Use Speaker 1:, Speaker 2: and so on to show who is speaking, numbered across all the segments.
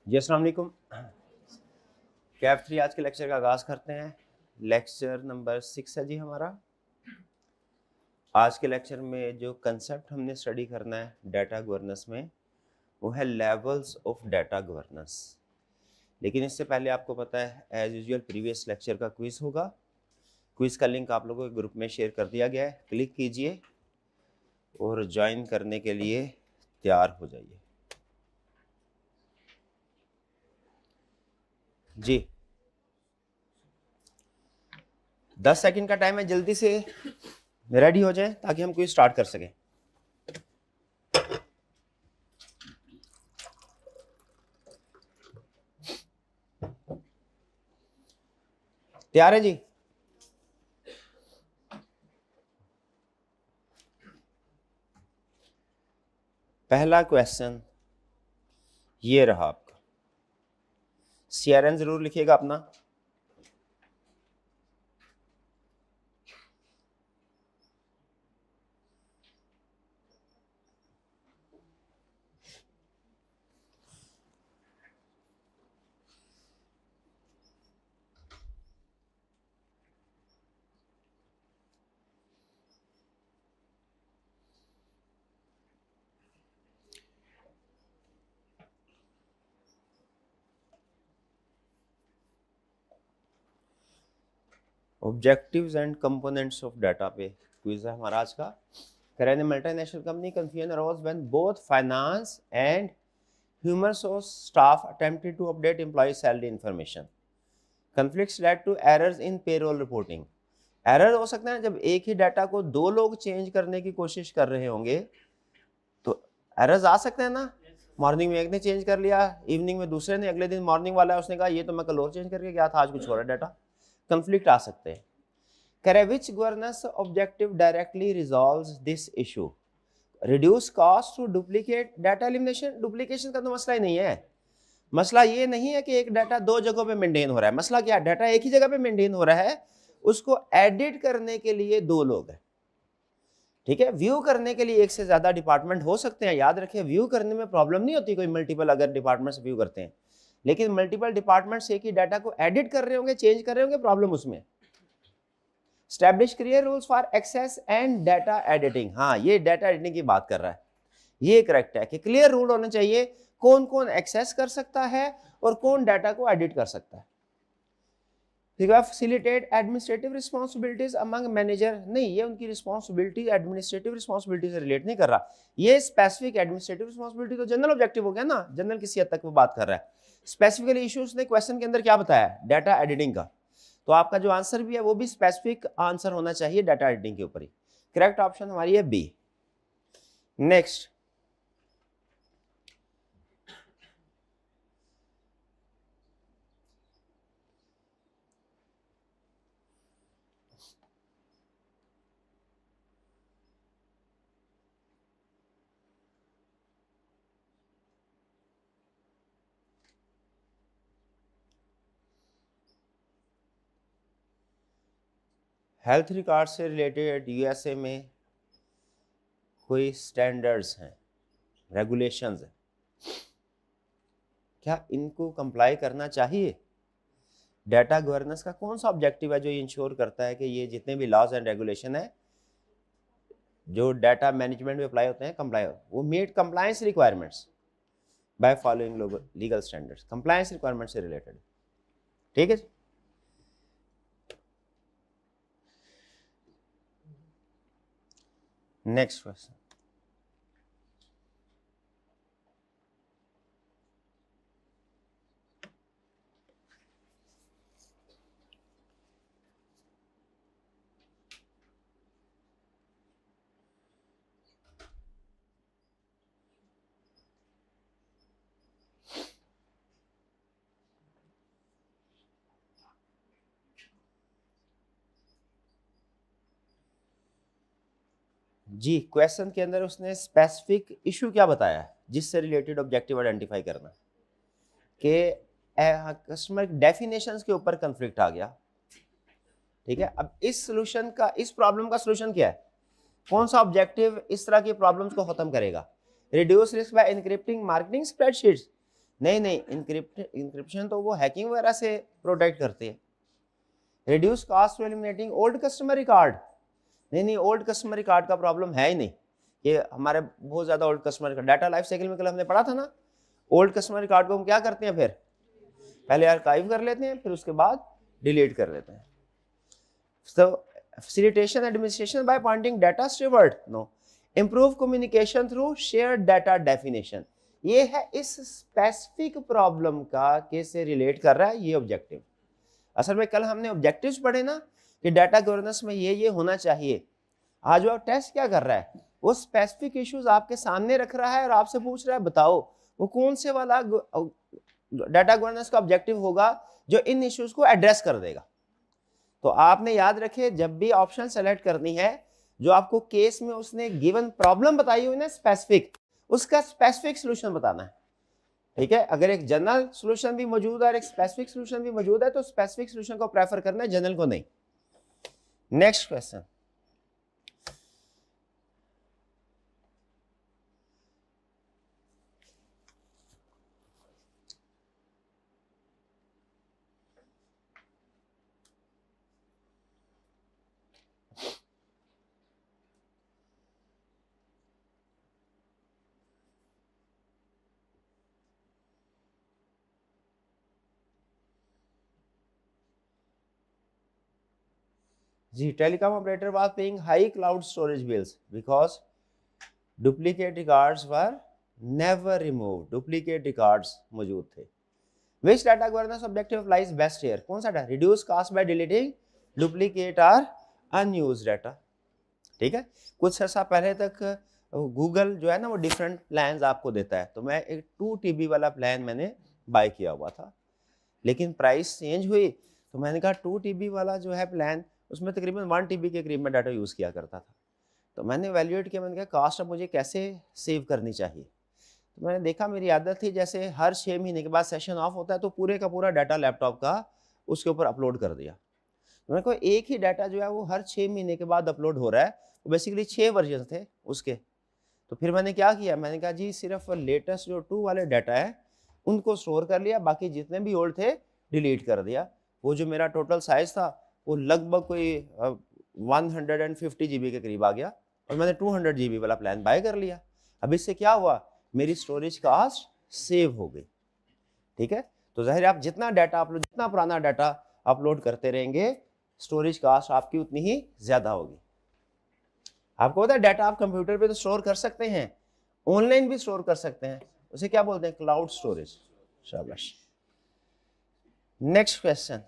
Speaker 1: जी अस्सलाम वालेकुम। कैफ 3 आज के लेक्चर का आगाज़ करते हैं। लेक्चर नंबर 6 है जी हमारा। आज के लेक्चर में जो कंसेप्ट हमने स्टडी करना है डाटा गवर्नेंस में वो है लेवल्स ऑफ डाटा गवर्नेंस। लेकिन इससे पहले आपको पता है एज यूजुअल प्रीवियस लेक्चर का क्विज़ होगा। क्विज़ का लिंक आप लोगों के ग्रुप में शेयर कर दिया गया है, क्लिक कीजिए और ज्वाइन करने के लिए तैयार हो जाइए। जी 10 सेकंड का टाइम है, जल्दी से रेडी हो जाएं ताकि हम क्विज स्टार्ट कर सकें। तैयार है जी? पहला क्वेश्चन ये रहा आपका, CRN जरूर लिखिएगा अपना। Objectives and components of data पे क्विज है हमारा आज का। करें multinational company confusion arouse when both finance and human source staff attempted to update employ salary information. Conflicts led to errors in payroll reporting. Error हो सकता है जब एक ही डाटा को दो लोग चेंज करने की कोशिश कर रहे होंगे तो एरर्स आ सकते हैं ना। मॉर्निंग में एक ने चेंज कर लिया, इवनिंग में दूसरे ने, अगले दिन मॉर्निंग वाला है उसने कहा ये तो मैं कल और चेंज करके गया था, आज कुछ और है डाटा। कंफ्लिक्ट आ सकते हैं। Which governance objective directly resolves this issue? Reduce cost through duplicate data elimination. Duplication का तो मसला ही नहीं है। मसला ये नहीं है कि एक डाटा दो जगहों पे मेंटेन हो रहा है। मसला क्या है, डाटा एक ही जगह पे मेंटेन हो रहा है, उसको एडिट करने के लिए दो लोग हैं। ठीक है, व्यू करने के लिए एक से ज्यादा डिपार्टमेंट हो सकते हैं। याद रखें, व्यू करने में प्रॉब्लम नहीं होती कोई मल्टीपल अगर डिपार्टमेंट व्यू करते हैं, लेकिन मल्टीपल डिपार्टमेंट्स एक ही डाटा को एडिट कर रहे होंगे, चेंज कर रहे होंगे, प्रॉब्लम उसमें। Establish clear rules for access and data editing. हाँ, ये डाटा एडिटिंग की बात कर रहा है, ये करेक्ट है कि क्लियर रूल होने चाहिए कौन कौन एक्सेस कर सकता है और कौन डाटा को एडिट कर सकता है। ठीक है, facilitate administrative responsibilities among manager. नहीं, ये उनकी रिस्पॉन्सिबिलिटी एडमिनिस्ट्रेटिव रिस्पॉन्सिबिलिटी से रिलेट नहीं कर रहा। ये स्पेसिफिक एडमिनिस्ट्रेटिव रिस्पॉन्सिबिलिटी तो जनरल ऑब्जेक्टिव हो गया ना, जनरल किसी हद तक वो बात कर रहा है। स्पेसिफिकली इश्यूज ने क्वेश्चन के अंदर क्या बताया, डाटा एडिटिंग का, तो आपका जो आंसर भी है वो भी स्पेसिफिक आंसर होना चाहिए डाटा एडिटिंग के ऊपर ही। करेक्ट ऑप्शन हमारी है बी। नेक्स्ट, हेल्थ रिकॉर्ड से रिलेटेड यूएसए में कोई स्टैंडर्ड्स हैं, रेगुलेशंस हैं, क्या इनको कंप्लाई करना चाहिए? डाटा गवर्नेंस का कौन सा ऑब्जेक्टिव है जो इंश्योर करता है कि ये जितने भी लॉज एंड रेगुलेशन है जो डाटा मैनेजमेंट में अप्लाई होते हैं कंप्लाई हो, वो meet compliance requirements by following legal standards. Compliance requirement से रिलेटेड। ठीक है, नेक्स्ट क्वेश्चन। जी, क्वेश्चन के अंदर उसने स्पेसिफिक इशू क्या बताया है जिससे रिलेटेड ऑब्जेक्टिव आइडेंटिफाई करना, कि कस्टमर डेफिनेशंस के ऊपर कंफ्लिक्ट आ गया। ठीक है, अब इस सॉल्यूशन का, इस प्रॉब्लम का सॉल्यूशन क्या है, कौन सा ऑब्जेक्टिव इस तरह की प्रॉब्लम्स को खत्म करेगा? Reduce risk by encrypting marketing spreadsheets. नहीं नहीं, इंक्रिप्शन तो वो हैकिंग वगैरह से प्रोटेक्ट करते हैं। Reduce cost to eliminating old customer record, नहीं नहीं, ओल्ड कस्टमर रिकॉर्ड का प्रॉब्लम है ही नहीं। ये हमारे बहुत ज़्यादा ओल्ड कस्टमर का डाटा लाइफ साइकिल में कल हमने पढ़ा था ना, ओल्ड कस्टमर रिकॉर्ड को हम क्या करते हैं, फिर पहले आर्काइव कर लेते हैं, फिर उसके बाद डिलीट कर लेते हैं। So facilitation administration by appointing data steward, no, improve communication through shared data definition, ये है इस स्पेसिफिक प्रॉब्लम का कैसे रिलेट कर रहा है ये ऑब्जेक्टिव। असल में कल हमने ऑब्जेक्टिव्स पढ़े ना कि डाटा गवर्नेंस में ये होना चाहिए। आज वो टेस्ट क्या कर रहा है, वो स्पेसिफिक इश्यूज आपके सामने रख रहा है और आपसे पूछ रहा है बताओ वो कौन से वाला डाटा गवर्नेंस का ऑब्जेक्टिव होगा जो इन इश्यूज को एड्रेस कर देगा। तो आपने याद रखे जब भी ऑप्शन सेलेक्ट करनी है, जो आपको केस में उसने गिवन प्रॉब्लम बताई हुई ना स्पेसिफिक, उसका स्पेसिफिक सॉल्यूशन बताना है। ठीक है, अगर एक जनरल सॉल्यूशन भी मौजूद है और एक स्पेसिफिक सॉल्यूशन भी मौजूद है तो स्पेसिफिक सॉल्यूशन को प्रेफर करना है, जनरल को नहीं। Next question, ji telecom operator was paying high cloud storage bills because duplicate records were never remove, duplicate records मौजूद थे। Which data governance objective applies best here? कौन सा data, reduce cost by deleting duplicate or unused data। ठीक है, कुछ ऐसा पहले तक गूगल जो है ना वो डिफरेंट प्लान्स आपको देता है, तो मैं एक 2 TB वाला प्लान मैंने बाय किया हुआ था, लेकिन प्राइस चेंज हुई तो मैंने कहा 2 TB वाला जो है प्लान उसमें तकरीबन 1 TB के करीब में डाटा यूज़ किया करता था। तो मैंने वैल्यूएट किया, मैंने कहा कास्ट अब मुझे कैसे सेव करनी चाहिए। तो मैंने देखा मेरी आदत थी जैसे हर 6 महीने के बाद सेशन ऑफ होता है तो पूरे का पूरा डाटा लैपटॉप का उसके ऊपर अपलोड कर दिया। तो मैंने कहा एक ही डाटा जो है वो हर 6 महीने के बाद अपलोड हो रहा है, वो बेसिकली 6 वर्जन थे उसके। तो फिर मैंने क्या किया, मैंने कहा जी सिर्फ लेटेस्ट जो 2 वाले डाटा है उनको स्टोर कर लिया, बाकी जितने भी ओल्ड थे डिलीट कर दिया। वो जो मेरा टोटल साइज था वो लगभग कोई 150 GB के करीब आ गया और मैंने 200 GB वाला प्लान बाय कर लिया। अब इससे क्या हुआ, मेरी स्टोरेज कास्ट सेव हो गई। ठीक है, तो जाहिर है आप जितना डाटा अपलोड, जितना पुराना डाटा अपलोड करते रहेंगे स्टोरेज कास्ट आपकी उतनी ही ज्यादा होगी। आपको पता है डाटा आप कंप्यूटर पे तो स्टोर कर सकते हैं, ऑनलाइन भी स्टोर कर सकते हैं, उसे क्या बोलते हैं, क्लाउड स्टोरेज। शाबाश। नेक्स्ट क्वेश्चन,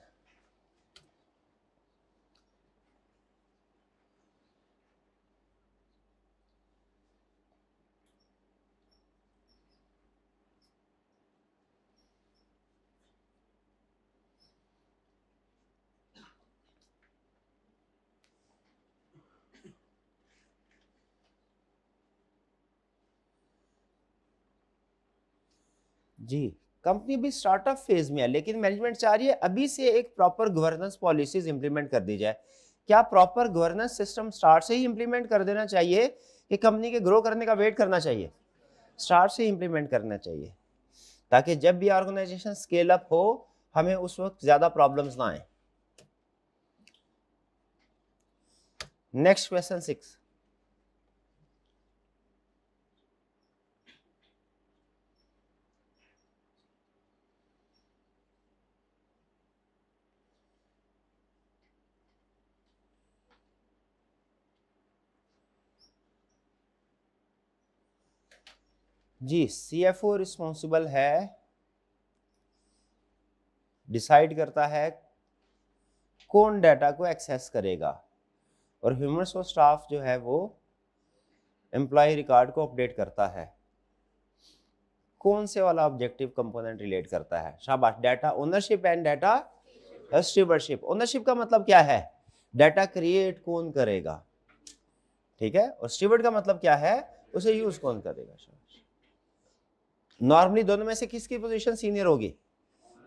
Speaker 1: जी कंपनी भी स्टार्टअप फेज में है लेकिन मैनेजमेंट चाह रही है अभी से एक प्रॉपर गवर्नेंस पॉलिसीज इंप्लीमेंट कर दी जाए। क्या प्रॉपर गवर्नेंस सिस्टम स्टार्ट से ही इंप्लीमेंट कर देना चाहिए कि कंपनी के ग्रो करने का वेट करना चाहिए? स्टार्ट से ही इंप्लीमेंट करना चाहिए ताकि जब भी ऑर्गेनाइजेशन स्केल अप हो हमें उस वक्त ज्यादा प्रॉब्लम्स ना आए। नेक्स्ट क्वेश्चन 6, जी CFO रिस्पॉन्सिबल है, डिसाइड करता है कौन डाटा को एक्सेस करेगा और ह्यूमन रिसोर्स स्टाफ जो है वो एम्प्लॉय रिकॉर्ड को अपडेट करता है। कौन से वाला ऑब्जेक्टिव कंपोनेंट रिलेट करता है? शाबाश, data ownership and data stewardship. Ownership का मतलब क्या है, डाटा क्रिएट कौन करेगा, ठीक है, और स्टीवर्ड का मतलब क्या है, उसे यूज कौन करेगा। नॉर्मली दोनों में से किसकी पोजीशन सीनियर होगी?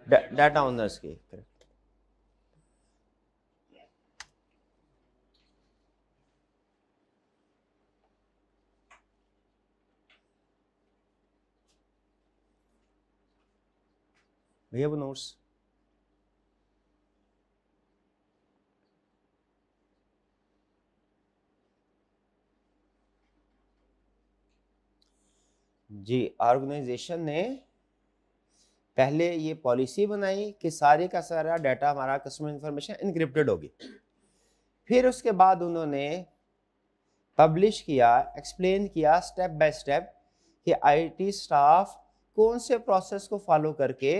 Speaker 1: डाटा ओनर्स की। भैया वो नोट्स जी, ऑर्गेनाइजेशन ने पहले ये पॉलिसी बनाई कि सारे का सारा डाटा हमारा कस्टमर इंफॉर्मेशन इनक्रिप्टेड होगी। फिर उसके बाद उन्होंने पब्लिश किया, एक्सप्लेन किया स्टेप बाय स्टेप कि आईटी स्टाफ कौन से प्रोसेस को फॉलो करके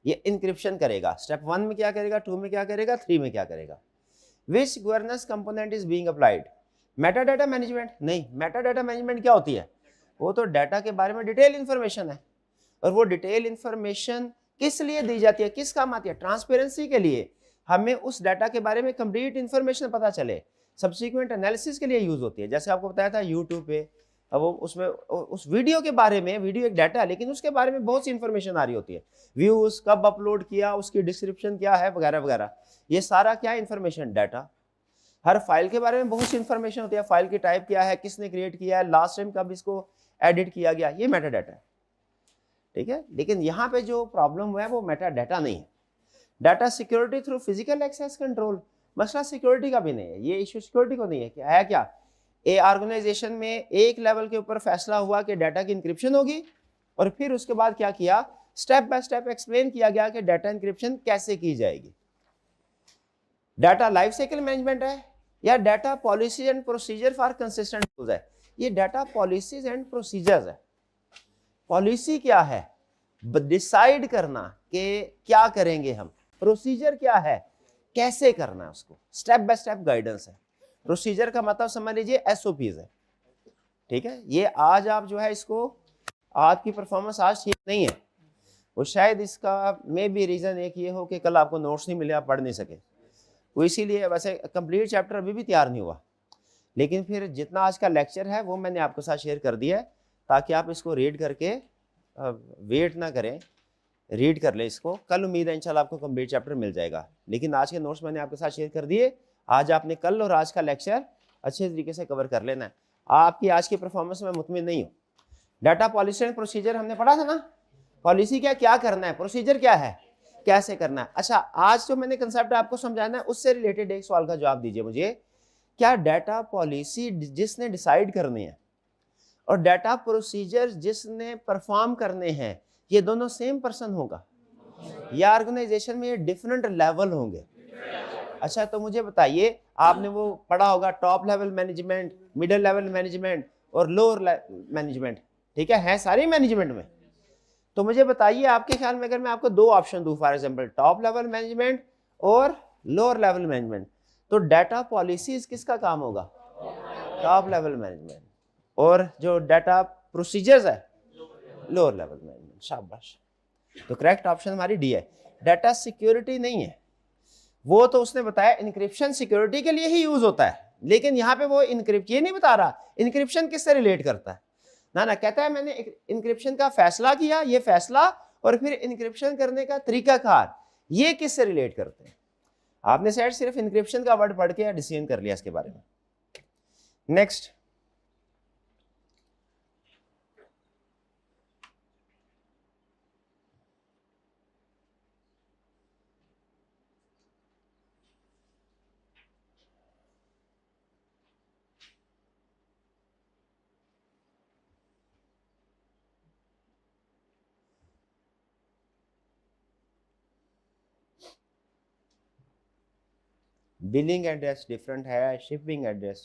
Speaker 1: ये इंक्रिप्शन करेगा। स्टेप 1 में क्या करेगा, 2 में क्या करेगा, 3 में क्या करेगा। Which governance component is being applied. Metadata management नहीं, मेटा डाटा मैनेजमेंट क्या होती है, वो तो डाटा के बारे में डिटेल इंफॉर्मेशन है। और वो डिटेल इंफॉर्मेशन किस लिए दी जाती है, किस काम आती है, ट्रांसपेरेंसी के लिए, हमें उस डाटा के बारे में कंप्लीट इंफॉर्मेशन पता चले, सब्सिक्वेंट एनालिसिस के लिए यूज होती है। जैसे आपको बताया था यूट्यूब पे, अब वो उसमें उस वीडियो के बारे में, वीडियो एक डाटा है लेकिन उसके बारे में बहुत सी इंफॉर्मेशन आ रही होती है, व्यूज कब अपलोड किया, उसकी डिस्क्रिप्शन क्या है, वगैरह वगैरह। ये सारा क्या इंफॉर्मेशन, डाटा। हर फाइल के बारे में बहुत सी इंफॉर्मेशन होती है, फाइल की टाइप क्या है, किसने क्रिएट किया है, लास्ट टाइम कब इसको एडिट किया गया, ये मेटा डाटा है, ठीक है। लेकिन यहाँ पे जो प्रॉब्लम हुआ है वो मेटा डाटा नहीं है, data security through physical access control. मसला सिक्योरिटी का भी नहीं है, ये इशू सिक्योरिटी को नहीं है। क्या है, क्या ए ऑर्गेनाइजेशन में एक लेवल के ऊपर फैसला हुआ कि डाटा की इंक्रिप्शन होगी, और फिर उसके बाद क्या किया, स्टेप बाय स्टेप एक्सप्लेन किया गया कि डाटा इंक्रिप्शन कैसे की जाएगी। डाटा लाइफ साइकिल मैनेजमेंट है या data policies and procedure for consistent use है। ये डाटा पॉलिसीज एंड प्रोसीजर्स है। पॉलिसी क्या है, डिसाइड करना कि क्या करेंगे हम, प्रोसीजर क्या है, कैसे करना है, उसको स्टेप बाय स्टेप गाइडेंस है। प्रोसीजर का मतलब समझ लीजिए एसओपीज है, ठीक है। ये आज आप जो है इसको, आपकी परफॉर्मेंस आज ठीक नहीं है, और शायद इसका मे बी रीजन एक ये हो कि कल आपको नोट्स नहीं मिले, आप पढ़ नहीं सके, वो इसीलिए वैसे कंप्लीट चैप्टर अभी भी तैयार नहीं हुआ, लेकिन फिर जितना आज का लेक्चर है वो मैंने आपके साथ शेयर कर दिया है, ताकि आप इसको रीड करके वेट ना करें, रीड कर ले इसको। कल उम्मीद है इंशाल्लाह आपको कंप्लीट चैप्टर मिल जाएगा। लेकिन आज के नोट्स मैंने आपके साथ शेयर कर दिए, आज आपने कल और आज का लेक्चर अच्छे तरीके से कवर कर लेना है। आपकी आज की परफॉर्मेंस में मुतमिन नहीं हूँ। डाटा पॉलिसी एंड प्रोसीजर हमने पढ़ा था ना, पॉलिसी क्या क्या करना है, प्रोसीजर क्या है कैसे करना है। अच्छा, आज जो मैंने कंसेप्ट आपको समझाना है उससे रिलेटेड एक सवाल का जवाब दीजिए मुझे, क्या डाटा पॉलिसी जिसने डिसाइड करनी है और डाटा प्रोसीजर जिसने परफॉर्म करने हैं, ये दोनों सेम पर्सन होगा या ऑर्गेनाइजेशन में ये डिफरेंट लेवल होंगे। अच्छा, तो मुझे बताइए, आपने वो पढ़ा होगा top level management, middle level management और लोअर मैनेजमेंट, ठीक है सारी मैनेजमेंट में। तो मुझे बताइए, आपके ख्याल में अगर मैं आपको दो ऑप्शन दूं, for example top level management और लोअर लेवल मैनेजमेंट, तो डाटा पॉलिसीज किसका काम होगा, टॉप लेवल मैनेजमेंट, और जो डाटा प्रोसीजर्स है लोअर लेवल मैनेजमेंट। शाबाश, तो करेक्ट ऑप्शन हमारी डी है। डाटा सिक्योरिटी नहीं है, वो तो उसने बताया इनक्रिप्शन सिक्योरिटी के लिए ही यूज होता है, लेकिन यहाँ पे वो इनक्रिप्ट ये नहीं बता रहा इनक्रिप्शन किससे रिलेट करता है। ना ना, कहता है मैंने इनक्रिप्शन का फैसला किया, ये फैसला और फिर इनक्रिप्शन करने का तरीकाकार, ये किससे रिलेट करते हैं। आपने शायद सिर्फ इनक्रिप्शन का वर्ड पढ़ के डिसीजन कर लिया इसके बारे में। नेक्स्ट, बिलिंग एड्रेस डिफरेंट है, shipping address,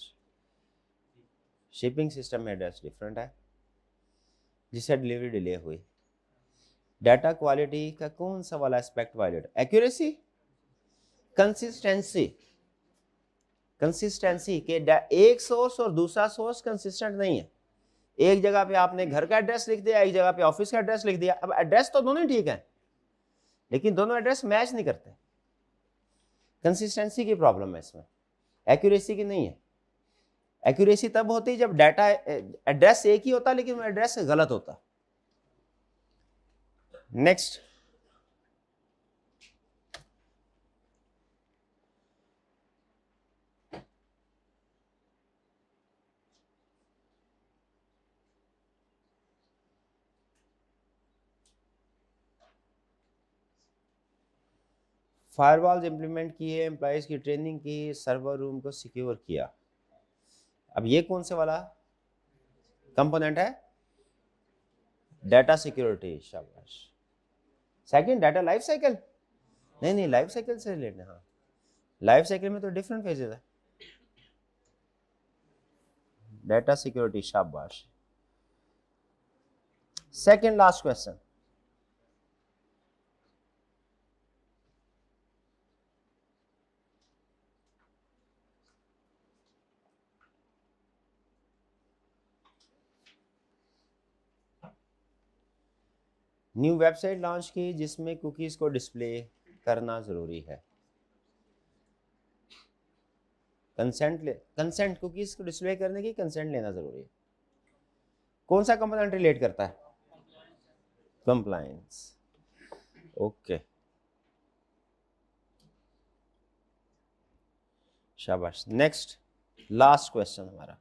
Speaker 1: shipping system address different है जिससे डिलीवरी डिले हुई। डाटा क्वालिटी का कौन सा वाला aspect violate, accuracy, consistency. Consistency के एक सोर्स और दूसरा सोर्स कंसिस्टेंट नहीं है, एक जगह पे आपने घर का एड्रेस लिख दिया, एक जगह पे ऑफिस का एड्रेस लिख दिया। अब एड्रेस तो दोनों ही ठीक है, लेकिन दोनों एड्रेस मैच नहीं करते। कंसिस्टेंसी की प्रॉब्लम है इसमें, एक्यूरेसी की नहीं है। एक्यूरेसी तब होती है जब डाटा एड्रेस एक ही होता लेकिन वो एड्रेस गलत होता। नेक्स्ट, फायरवॉल्स इंप्लीमेंट किए, एम्प्लॉयज़ की ट्रेनिंग की, सर्वर रूम को सिक्योर किया। अब ये कौन से वाला कंपोनेंट है? डाटा सिक्योरिटी, शाबाश। सेकंड डाटा लाइफ साइकिल, नहीं लाइफ साइकिल से रिलेटेड। हाँ, लाइफ साइकिल में तो डिफरेंट फेजेस है। डाटा सिक्योरिटी, शाबाश। Second last question, new website launch की जिसमें कुकीज को डिस्प्ले करना जरूरी है। कंसेंट कुकीज को डिस्प्ले करने की कंसेंट लेना जरूरी है। कौन सा कंपोनेंट रिलेट करता है? कंप्लायंस। ओके, शाबाश। नेक्स्ट लास्ट क्वेश्चन हमारा,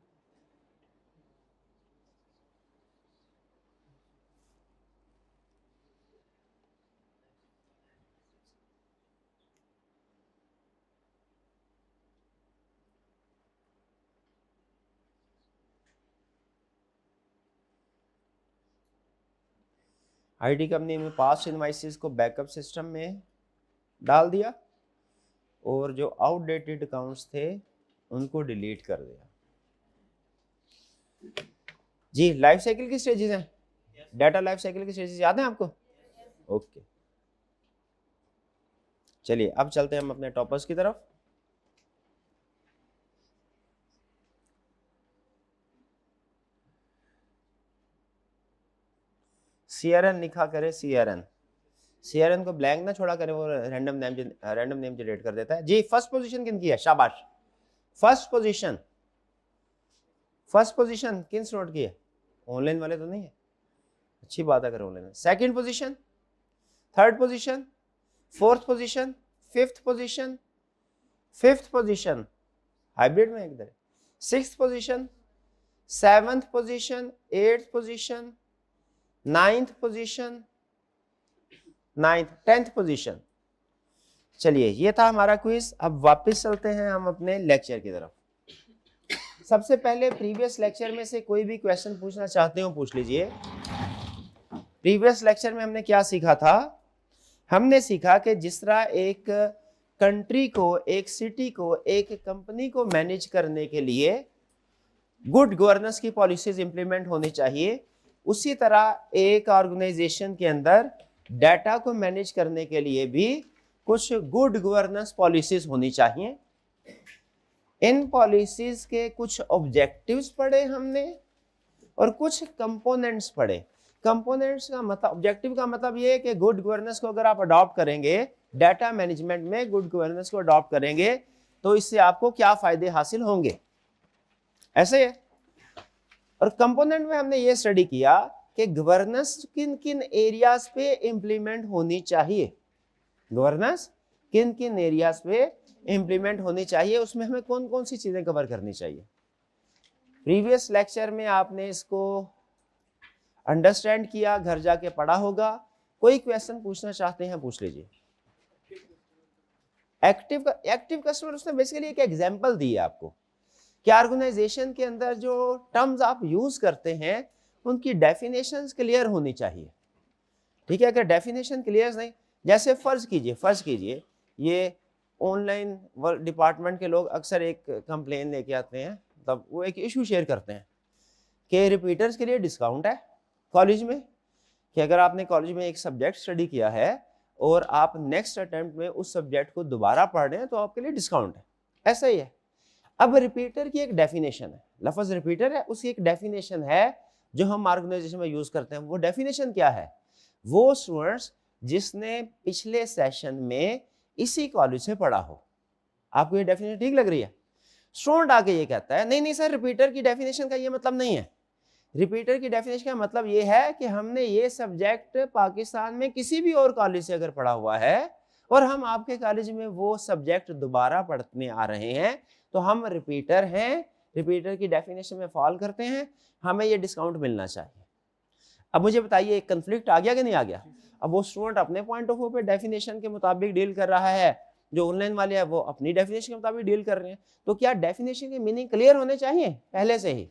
Speaker 1: आईटी कंपनी में पास्ट इनवाइसेस को बैकअप सिस्टम में डाल दिया और जो आउटडेटेड अकाउंट्स थे उनको डिलीट कर दिया। जी, लाइफ साइकिल की स्टेजेस हैं, डाटा लाइफ साइकिल की स्टेजेस याद हैं आपको? ओके, चलिए अब चलते हैं हम अपने टॉपर्स की तरफ। CRN लिखा करे, CRN को ब्लैंक ना छोड़ा करे, वो रैंडम नेम जनरेट कर देता है। जी, फर्स्ट पोजीशन किन की है? शाबाश। फर्स्ट पोजीशन किन नोट की है? ऑनलाइन वाले तो नहीं है, अच्छी बात है अगर ऑनलाइन है। Second position, third position, fourth position, fifth position hybrid में इधर, sixth position, seventh position, eighth position, ninth position, tenth position. चलिए, ये था हमारा क्विज। अब वापस चलते हैं हम अपने लेक्चर की तरफ। सबसे पहले प्रीवियस लेक्चर में से कोई भी क्वेश्चन पूछना चाहते हो पूछ लीजिए। प्रीवियस लेक्चर में हमने क्या सीखा था? हमने सीखा कि जिस तरह एक कंट्री को, एक सिटी को, एक कंपनी को मैनेज करने के लिए गुड गवर्नेंस की पॉलिसीज इंप्लीमेंट होनी चाहिए, उसी तरह एक ऑर्गेनाइजेशन के अंदर डाटा को मैनेज करने के लिए भी कुछ गुड गवर्नेंस पॉलिसीज होनी चाहिए। इन पॉलिसीज के कुछ ऑब्जेक्टिव्स पढ़े हमने और कुछ कंपोनेंट्स पढ़े। कंपोनेंट्स का मतलब, ऑब्जेक्टिव का मतलब ये है कि गुड गवर्नेंस को अगर आप अडॉप्ट करेंगे, डाटा मैनेजमेंट में गुड गवर्नेंस को अडॉप्ट करेंगे तो इससे आपको क्या फायदे हासिल होंगे, ऐसे है। और कंपोनेंट में हमने ये स्टडी किया कि गवर्नेंस किन किन एरियाज पे इंप्लीमेंट होनी चाहिए, गवर्नेंस किन किन एरियाज पे इंप्लीमेंट होनी चाहिए, उसमें हमें कौन कौन सी चीजें कवर करनी चाहिए। प्रीवियस लेक्चर में आपने इसको अंडरस्टैंड किया, घर जाके पढ़ा होगा। कोई क्वेश्चन पूछना चाहते हैं पूछ लीजिए। एक्टिव कस्टमर, उसने बेसिकली एक एग्जांपल दी है आपको कि ऑर्गेनाइजेशन के अंदर जो टर्म्स आप यूज करते हैं उनकी डेफिनेशंस क्लियर होनी चाहिए, ठीक है। अगर डेफिनेशन क्लियर नहीं, जैसे फर्ज कीजिए ये ऑनलाइन डिपार्टमेंट के लोग अक्सर एक कंप्लेन लेके आते हैं, तब वो एक इशू शेयर करते हैं कि रिपीटर्स के लिए डिस्काउंट है कॉलेज में, कि अगर आपने कॉलेज में एक सब्जेक्ट स्टडी किया है और आप नेक्स्ट अटेम्प्ट में उस सब्जेक्ट को दोबारा पढ़ रहे हैं तो आपके लिए डिस्काउंट है, ऐसा ही है। अब रिपीटर की एक डेफिनेशन है, लफ्ज रिपीटर है, उसकी एक डेफिनेशन है जो हम ऑर्गेनाइजेशन में यूज करते हैं। वो डेफिनेशन क्या है? वो स्टूडेंट्स जिसने पिछले सेशन में इसी कॉलेज से पढ़ा हो। आपको ये डेफिनेशन ठीक लग रही है? स्टूडेंट आके ये कहता है नहीं सर, रिपीटर की डेफिनेशन का ये मतलब नहीं है। रिपीटर की डेफिनेशन का मतलब ये है कि हमने ये सब्जेक्ट पाकिस्तान में किसी भी और कॉलेज से अगर पढ़ा हुआ है और हम आपके कॉलेज में वो सब्जेक्ट दोबारा पढ़ने आ रहे हैं तो हम रिपीटर हैं, रिपीटर की डेफिनेशन में फॉल करते हैं, हमें ये डिस्काउंट मिलना चाहिए। अब मुझे बताइए, एक कंफ्लिक्ट आ गया कि नहीं आ गया? अब वो स्टूडेंट अपने पॉइंट ऑफ व्यू पे डेफिनेशन के मुताबिक डील कर रहा है, जो ऑनलाइन वाले हैं वो अपनी डेफिनेशन के मुताबिक डील कर रहे हैं। तो क्या डेफिनेशन के मीनिंग क्लियर होने चाहिए पहले से ही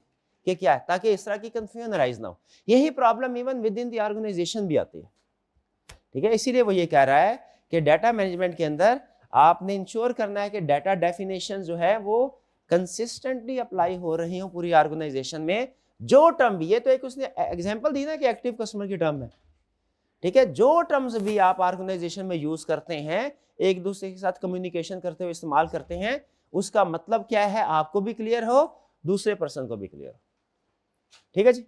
Speaker 1: कि क्या है, ताकि इस तरह की कंफ्यूजन राइज ना हो। यही problem even within the organisation भी आती है, ठीक है। इसीलिए वो ये कह रहा है कि डाटा मैनेजमेंट के अंदर आपने इंश्योर करना है कि डाटा डेफिनेशन जो है वो कंसिस्टेंटली अप्लाई हो रही हो पूरी ऑर्गेनाइजेशन में। जो टर्म भी, ये तो एक उसने एग्जांपल दी ना कि एक्टिव कस्टमर की टर्म है, ठीक है। जो टर्म्स भी आप ऑर्गेनाइजेशन में यूज करते हैं, एक दूसरे के साथ कम्युनिकेशन करते हुए इस्तेमाल करते हैं, उसका मतलब क्या है आपको भी क्लियर हो, दूसरे पर्सन को भी क्लियर हो, ठीक है जी।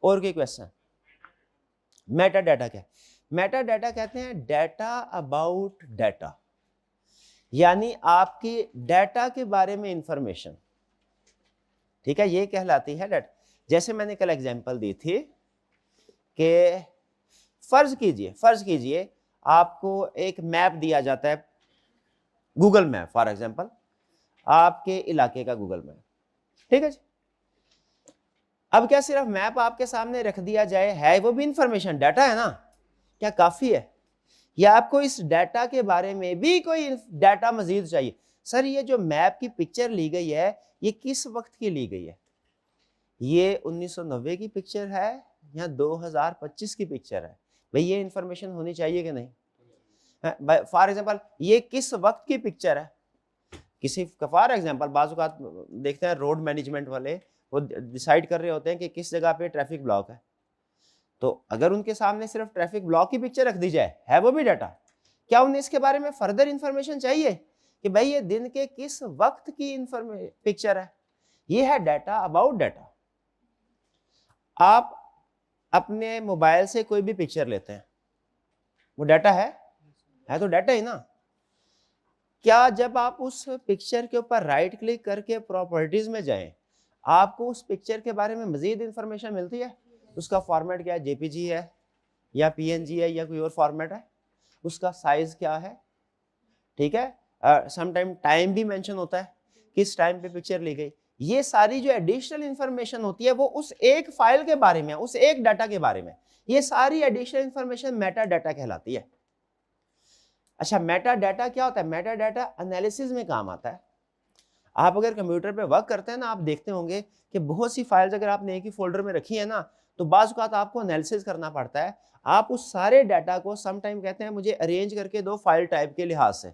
Speaker 1: और कोई क्वेश्चन? मेटा डाटा क्या है? मेटा डाटा कहते हैं डाटा अबाउट डाटा, यानी आपकी डाटा के बारे में इंफॉर्मेशन, ठीक है, ये कहलाती है डाटा। जैसे मैंने कल एग्जांपल दी थी कि फर्ज कीजिए आपको एक मैप दिया जाता है, गूगल मैप फॉर एग्जांपल, आपके इलाके का गूगल मैप, ठीक है जी। अब क्या सिर्फ मैप आपके सामने रख दिया जाए, है वो भी इंफॉर्मेशन, डाटा है ना, क्या काफी है, या आपको इस डाटा के बारे में भी कोई डाटा मजीद चाहिए? सर ये जो मैप की पिक्चर ली गई है ये किस वक्त की ली गई है? ये 1990 की पिक्चर है या 2025 की पिक्चर है? भाई ये इंफॉर्मेशन होनी चाहिए कि नहीं? फॉर एग्जांपल ये किस वक्त की पिक्चर है? किसी फॉर एग्जांपल बाज़ औक़ात देखते हैं रोड मैनेजमेंट वाले वो डिसाइड कर रहे होते हैं कि किस जगह पे ट्रैफिक ब्लॉक है, तो अगर उनके सामने सिर्फ ट्रैफिक ब्लॉक की पिक्चर रख दी जाए, है वो भी डाटा, क्या उन्हें इसके बारे में फर्दर इंफॉर्मेशन चाहिए कि भाई ये दिन के किस वक्त की पिक्चर है? ये है डाटा अबाउट डाटा। आप अपने मोबाइल से कोई भी पिक्चर लेते हैं, वो डाटा है तो डाटा ही ना। क्या जब आप उस पिक्चर के ऊपर राइट क्लिक करके प्रॉपर्टीज में जाएं, आपको उस पिक्चर के बारे में मजीद इंफॉर्मेशन मिलती है? उसका फॉर्मेट क्या है, जेपीजी है या पीएनजी है या कोई और फॉर्मेट है, उसका साइज क्या है, ठीक है, समटाइम टाइम भी मेंशन होता है, किस टाइम पे पिक्चर ली गई। ये सारी जो एडिशनल इंफॉर्मेशन होती है वो उस एक फाइल के बारे में, उस एक डाटा के बारे में, ये सारी एडिशनल इंफॉर्मेशन मेटा डाटा कहलाती है। अच्छा, मेटा डाटा क्या होता है? मेटा डाटा एनालिसिस में काम आता है। आप अगर कंप्यूटर पे वर्क करते हैं ना, आप देखते होंगे कि बहुत सी फाइल्स अगर आपने एक ही फोल्डर में रखी है ना, तो बाज़ औक़ात आपको एनालिसिस करना पड़ता है। आप उस सारे डाटा को समटाइम कहते हैं मुझे अरेंज करके दो फाइल टाइप के लिहाज से,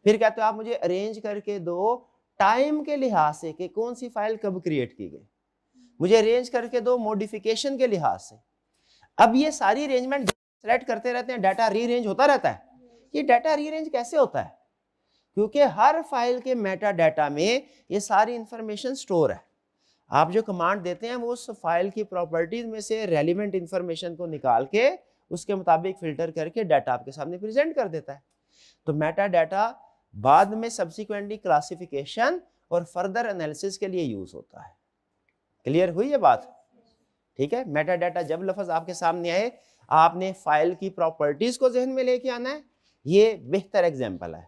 Speaker 1: फिर कहते हो आप मुझे अरेंज करके दो टाइम के लिहाज से कि कौन सी फाइल कब क्रिएट की गई, मुझे अरेंज करके दो मॉडिफिकेशन के लिहाज से। अब ये सारी अरेंजमेंट सेलेक्ट करते रहते हैं, डाटा रीअरेंज होता रहता है। ये डाटा रीअरेंज कैसे होता है? क्योंकि हर फाइल के मेटा डाटा में ये सारी इंफॉर्मेशन स्टोर है। आप जो कमांड देते हैं वो उस फाइल की प्रॉपर्टीज में से रेलिवेंट इंफॉर्मेशन को निकाल के उसके मुताबिक फिल्टर करके डाटा आपके सामने प्रेजेंट कर देता है। तो मेटा डाटा बाद में सब्सिक्वेंटली क्लासिफिकेशन और फर्दर एनालिसिस के लिए यूज होता है। क्लियर हुई ये बात? ठीक है। मेटा डाटा जब लफ्ज आपके सामने आए, आपने फाइल की प्रॉपर्टीज को जहन में लेके आना है। ये बेहतर एग्जाम्पल है।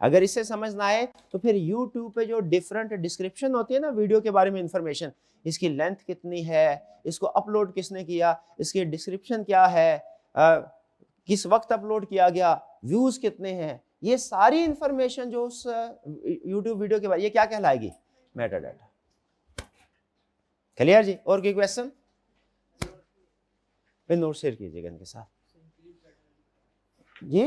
Speaker 1: अगर इससे समझ ना आए तो फिर YouTube पे जो डिफरेंट डिस्क्रिप्शन होती है ना वीडियो के बारे में इंफॉर्मेशन, इसकी लेंथ कितनी है, इसको अपलोड किसने किया, इसकी डिस्क्रिप्शन क्या है, किस वक्त अपलोड किया गया, व्यूज कितने हैं, ये सारी इंफॉर्मेशन जो उस YouTube वीडियो के बारे, ये क्या कहलाएगी? Metadata. क्लियर जी? और कोई क्वेश्चन? फिर नोट शेयर कीजिएगा इनके साथ जी।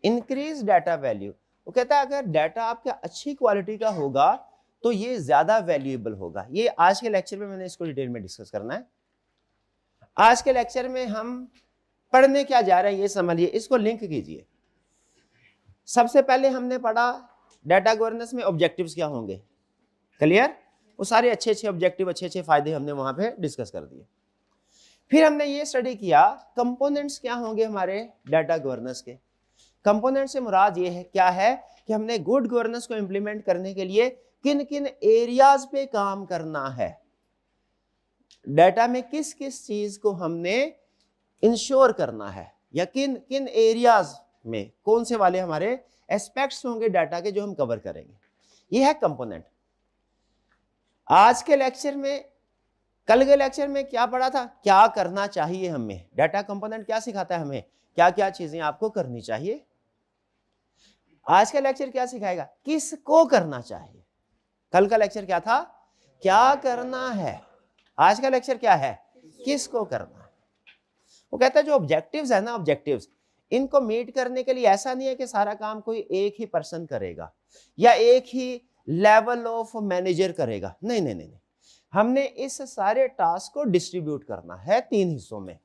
Speaker 1: इंक्रीज डाटा वैल्यू, वो कहता है अगर डाटा आपका अच्छी क्वालिटी का होगा तो ये ज्यादा वैल्यूएबल होगा। ये आज के लेक्चर में मैंने इसको डिटेल में डिस्कस करना है। आज के लेक्चर में हम पढ़ने क्या जा रहे हैं ये समझिए, इसको लिंक कीजिए। सबसे पहले हमने पढ़ा डाटा गवर्नेंस में ऑब्जेक्टिव्स क्या होंगे, क्लियर? वो सारे अच्छे अच्छे ऑब्जेक्टिव, अच्छे अच्छे फायदे हमने वहां पे डिस्कस कर दिए। फिर हमने ये स्टडी किया कंपोनेंट्स क्या होंगे हमारे डाटा गवर्नेंस के। कंपोनेंट से मुराद ये है क्या है कि हमने गुड गवर्नेंस को इंप्लीमेंट करने के लिए किन किन एरियाज पे काम करना है, डाटा में किस किस चीज को हमने इंश्योर करना है, या किन किन एरियाज में कौन से वाले हमारे एस्पेक्ट्स होंगे डाटा के जो हम कवर करेंगे। ये है कंपोनेंट। आज के लेक्चर में कल के लेक्चर में क्या पढ़ा था, क्या करना चाहिए हमें, डाटा कंपोनेंट क्या सिखाता है हमें, क्या क्या चीजें आपको करनी चाहिए। आज का लेक्चर क्या सिखाएगा, किसको करना चाहिए। कल का लेक्चर क्या था, क्या करना है, आज का लेक्चर क्या है, किसको करना है। वो कहता है जो ऑब्जेक्टिव्स है ना, ऑब्जेक्टिव्स, इनको मीट करने के लिए ऐसा नहीं है कि सारा काम कोई एक ही पर्सन करेगा या एक ही लेवल ऑफ मैनेजर करेगा, नहीं नहीं नहीं, हमने इस सारे टास्क को डिस्ट्रीब्यूट करना है 3 हिस्सों में।